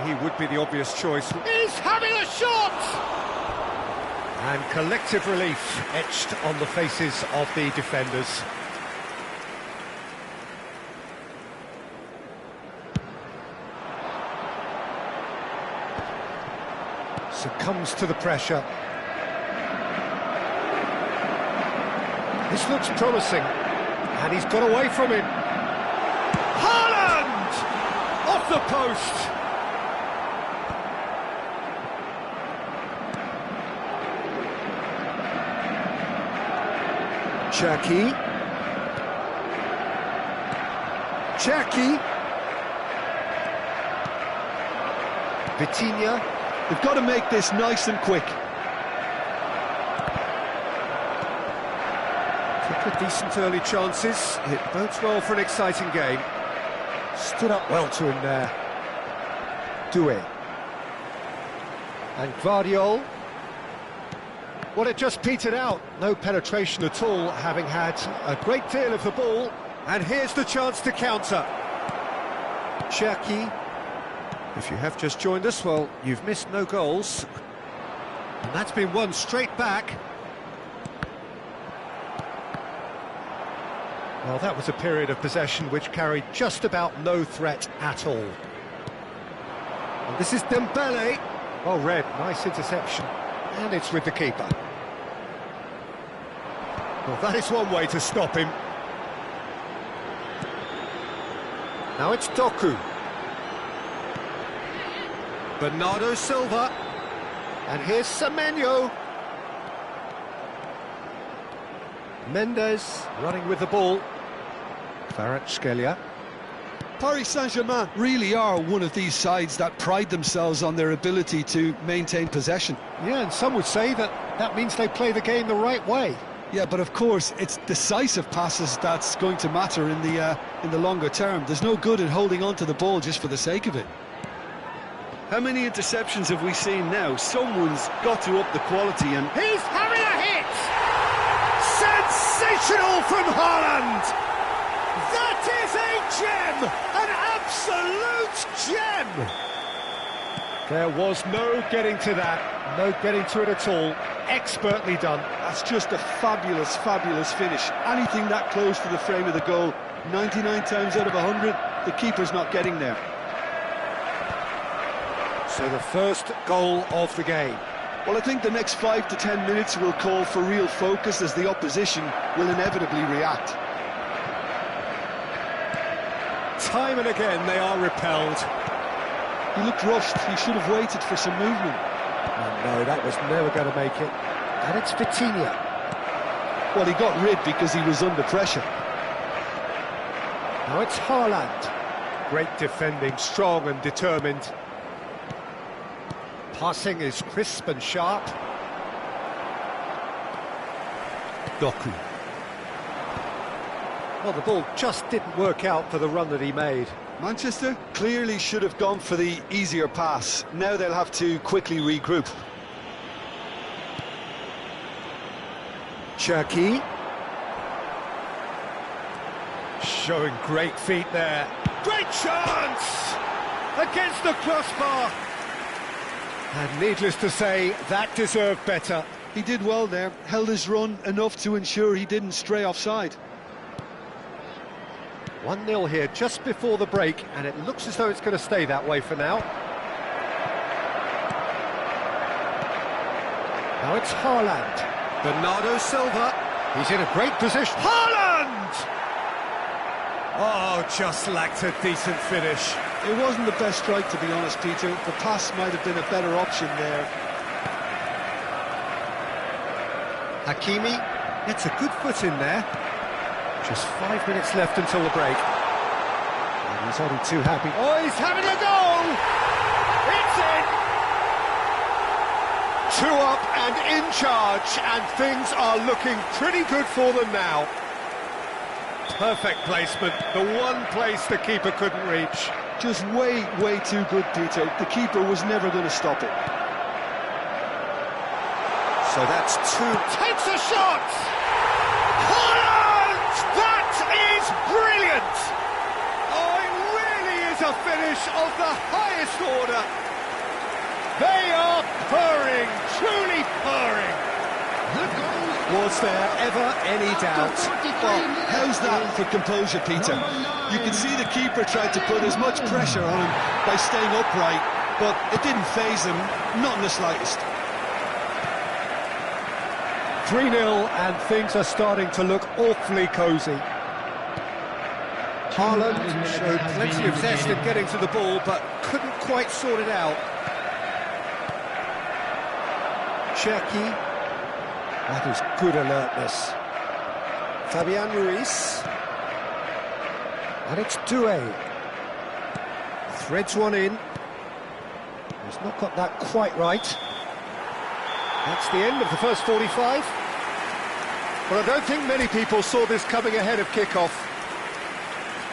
He would be the obvious choice. He's having a shot! And collective relief etched on the faces of the defenders. Succumbs to the pressure. This looks promising, and he's got away from him. Haaland! Off the post! Cherki. Vitinha. They've got to make this nice and quick. Took a decent early chances. It bodes well for an exciting game. Stood up well to him there. Doué. And Gvardiol. Well, it just petered out. No penetration at all, having had a great deal of the ball. And here's the chance to counter. Cherki. If you have just joined us, well, you've missed no goals. And that's been won straight back. Well, that was a period of possession which carried just about no threat at all. And this is Dembele. Oh, Red, nice interception. And it's with the keeper. Well, that is one way to stop him. Now it's Doku. Bernardo Silva. And here's Semenyo. Mendes running with the ball. Kvaratskhelia. Paris Saint-Germain really are one of these sides that pride themselves on their ability to maintain possession. Yeah, and some would say that that means they play the game the right way. Yeah, but of course, it's decisive passes that's going to matter in the longer term. There's no good in holding on to the ball just for the sake of it. How many interceptions have we seen now? Someone's got to up the quality, and He's having a hit! Sensational from Haaland! That is a gem! An absolute gem! There was no getting to that, no getting to it at all. Expertly done. that's just a fabulous, fabulous finish. Anything that close to the frame of the goal, 99 times out of 100, the keeper's not getting there. So the first goal of the game. Well, I think the next 5 to 10 minutes will call for real focus, as the opposition will inevitably react. Time and again they are repelled. He looked rushed. He should have waited for some movement. Oh, no, that was never going to make it. And it's Vitinha. Well, he got rid because he was under pressure. Now it's Haaland. Great defending, strong and determined. Passing is crisp and sharp. Doku. Well, the ball just didn't work out for the run that he made. Manchester clearly should have gone for the easier pass. Now they'll have to quickly regroup. Cherki. Showing great feet there. Great chance! Against the crossbar. And needless to say, that deserved better. He did well there, held his run enough to ensure he didn't stray offside. 1-0 here just before the break, and it looks as though it's going to stay that way for now. Now it's Haaland. Bernardo Silva. He's in a great position. Haaland! Oh, just lacked a decent finish. It wasn't the best strike, to be honest, Peter. The pass might have been a better option there. Hakimi gets a good foot in there. Just 5 minutes left until the break. And he's only too happy. Oh, he's having a goal! It's in! 2 up and in charge, and things are looking pretty good for them now. Perfect placement, the one place the keeper couldn't reach. Just way too good, Peter. The keeper was never going to stop it. So that's 2. Takes a shot! Haaland! That is brilliant! Oh, it really is a finish of the highest order. They are purring, truly purring. Was there ever any doubt? Well, how's that for composure, Peter? You can see the keeper tried to put as much pressure on him by staying upright, but it didn't faze him, not in the slightest. 3-0, and things are starting to look awfully cosy. Haaland showed plenty of zest in getting to the ball, but couldn't quite sort it out. Cherki. That is good alertness. Fabian Ruiz. And it's Doué. Threads one in. He's not got that quite right. That's the end of the first 45. But I don't think many people saw this coming ahead of kickoff.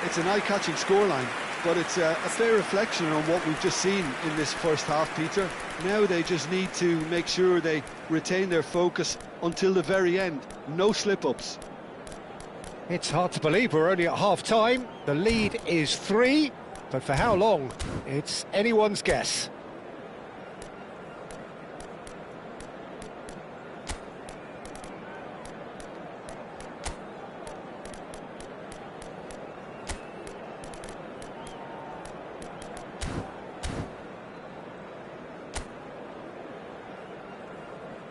It's an eye-catching scoreline, but it's a fair reflection on what we've just seen in this first half, Peter. Now they just need to make sure they retain their focus until the very end. No slip-ups. It's hard to believe we're only at half-time. The lead is 3, but for how long? It's anyone's guess.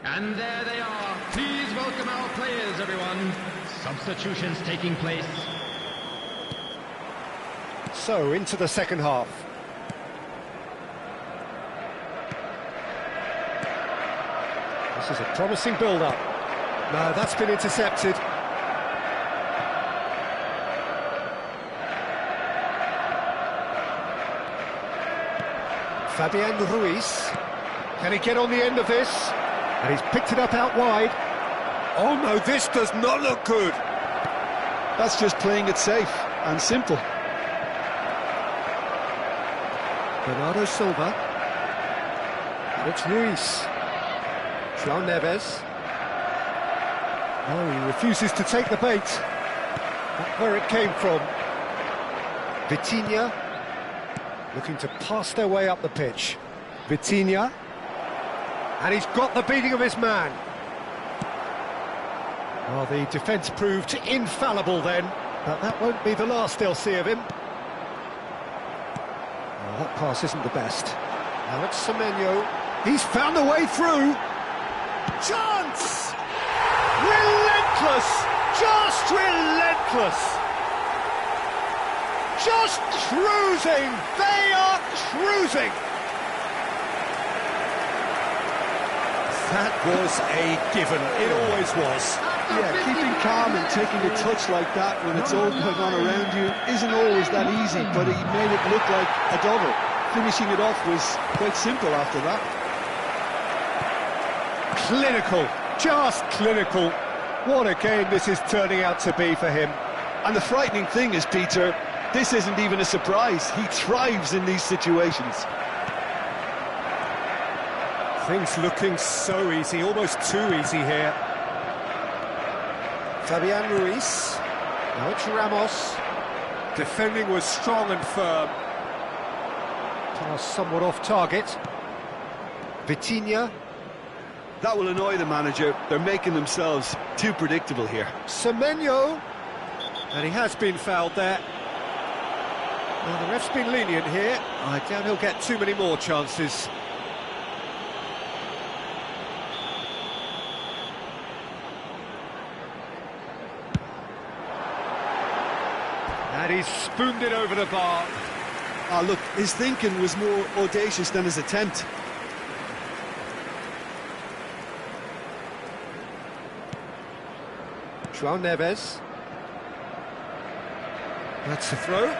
And there they are. Please welcome our players, everyone. Substitutions taking place. So, into the second half. This is a promising build-up. No, that's been intercepted. Fabian Ruiz. Can he get on the end of this? And he's picked it up out wide. Oh no, this does not look good. That's just playing it safe and simple. Bernardo Silva. And it's Ruiz. João Neves. Oh, he refuses to take the bait. That's where it came from. Vitinha. Looking to pass their way up the pitch. Vitinha. And he's got the beating of his man. Well, the defence proved infallible then, but that won't be the last they'll see of him. Well, that pass isn't the best. Now it's Semenyo. He's found a way through. Chance! Relentless! Just relentless! Just cruising! They are cruising! That was a given, it always was. Yeah, keeping calm and taking a touch like that when it's all going on around you isn't always that easy, but he made it look like a double. Finishing it off was quite simple after that. Clinical, just clinical. What a game this is turning out to be for him. And the frightening thing is, Peter, this isn't even a surprise. He thrives in these situations. Things looking so easy, almost too easy here. Fabian Ruiz. Now it's Ramos. Defending was strong and firm. Pass somewhat off target. Vitinha. That will annoy the manager. They're making themselves too predictable here. Semenyo. And he has been fouled there. Well, the ref's been lenient here. I doubt he'll get too many more chances. And he's spooned it over the bar. Ah, look, his thinking was more audacious than his attempt. João Neves. That's the throw.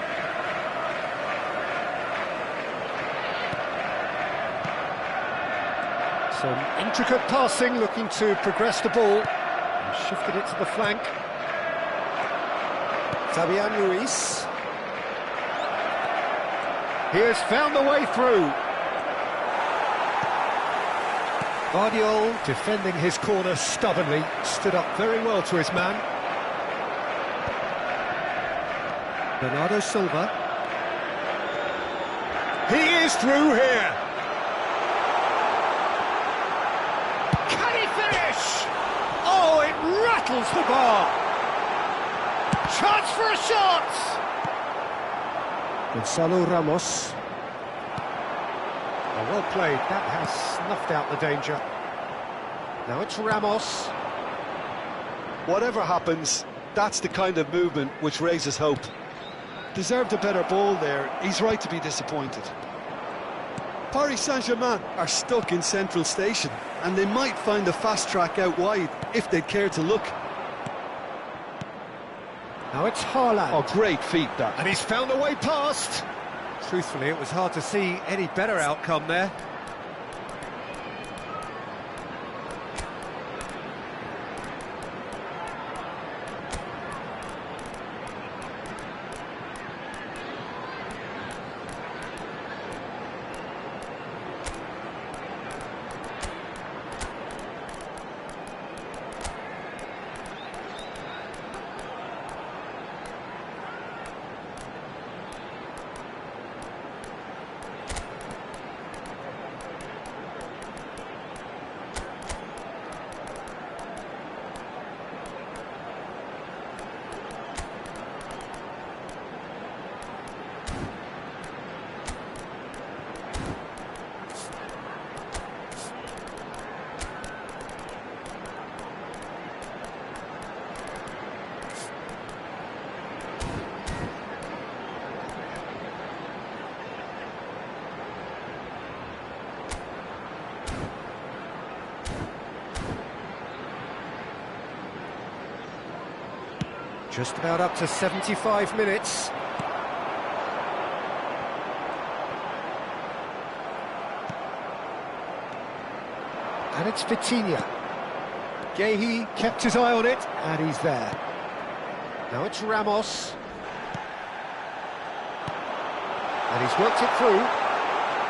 Some intricate passing, looking to progress the ball. And shifted it to the flank. Fabian Ruiz. He has found the way through. Guardiola defending his corner stubbornly, stood up very well to his man. Bernardo Silva. He is through here. Can he finish? Oh, it rattles the bar. Chance for a shot. Gonzalo Ramos. Oh, well played, that has snuffed out the danger. Now it's Ramos. Whatever happens, that's the kind of movement which raises hope. Deserved a better ball there, he's right to be disappointed. Paris Saint-Germain are stuck in Central Station, and they might find a fast track out wide if they'd care to look. Now it's Haaland. Oh, great feat that. And he's found a way past. Truthfully, it was hard to see any better outcome there. Just about up to 75 minutes. And it's Vitinha. Guehi kept his eye on it, and he's there. Now it's Ramos. And he's worked it through.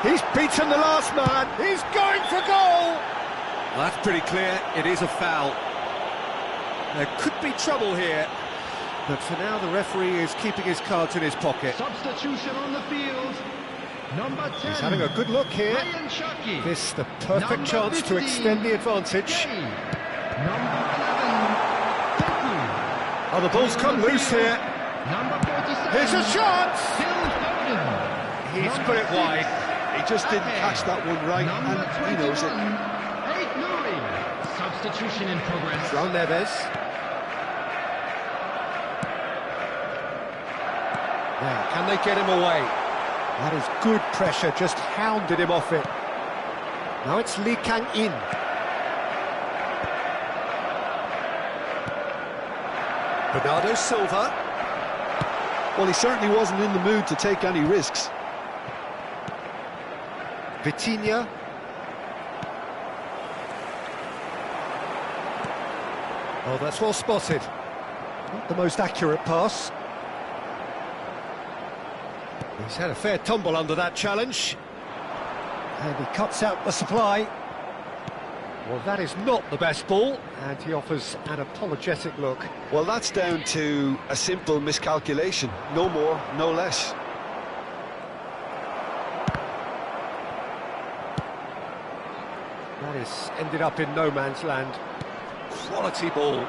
He's beaten the last man. He's going for goal. Well, that's pretty clear. It is a foul. There could be trouble here. But for now, the referee is keeping his cards in his pocket. Substitution on the field. Number 10. He's having a good look here. Ryan Cherki. This the perfect Number chance 15, to extend the advantage. Gay. Number 11. Teku. Oh, the ball's come loose here. Number 47. Here's a chance. Phil Foden. He's Number put it 6, wide. He just didn't Ake. catch that one right, Number and he knows it. 21, Ait Nouri. Substitution in progress. João Neves. Now, can they get him away? That is good pressure, just hounded him off it. Now it's Lee Kang-in. Bernardo Silva. Well, he certainly wasn't in the mood to take any risks. Vitinha. Oh, that's well spotted. Not the most accurate pass. He's had a fair tumble under that challenge. And he cuts out the supply. Well, that is not the best ball, and he offers an apologetic look. Well, that's down to a simple miscalculation. No more, no less. That is ended up in no man's land. Quality ball.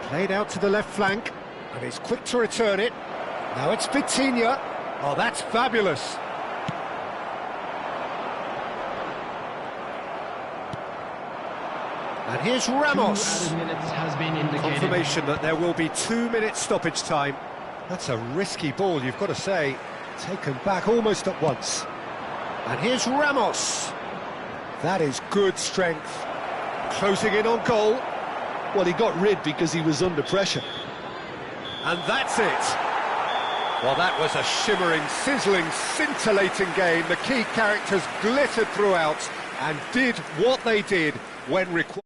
Played out to the left flank, and he's quick to return it. Now it's Vitinha. Oh, that's fabulous. And here's Ramos. 2 added minutes has been indicated. Confirmation that there will be 2 minutes stoppage time. That's a risky ball, you've got to say. Taken back almost at once. And here's Ramos. That is good strength. Closing in on goal. Well, he got rid because he was under pressure. And that's it. Well, that was a shimmering, sizzling, scintillating game. The key characters glittered throughout and did what they did when required.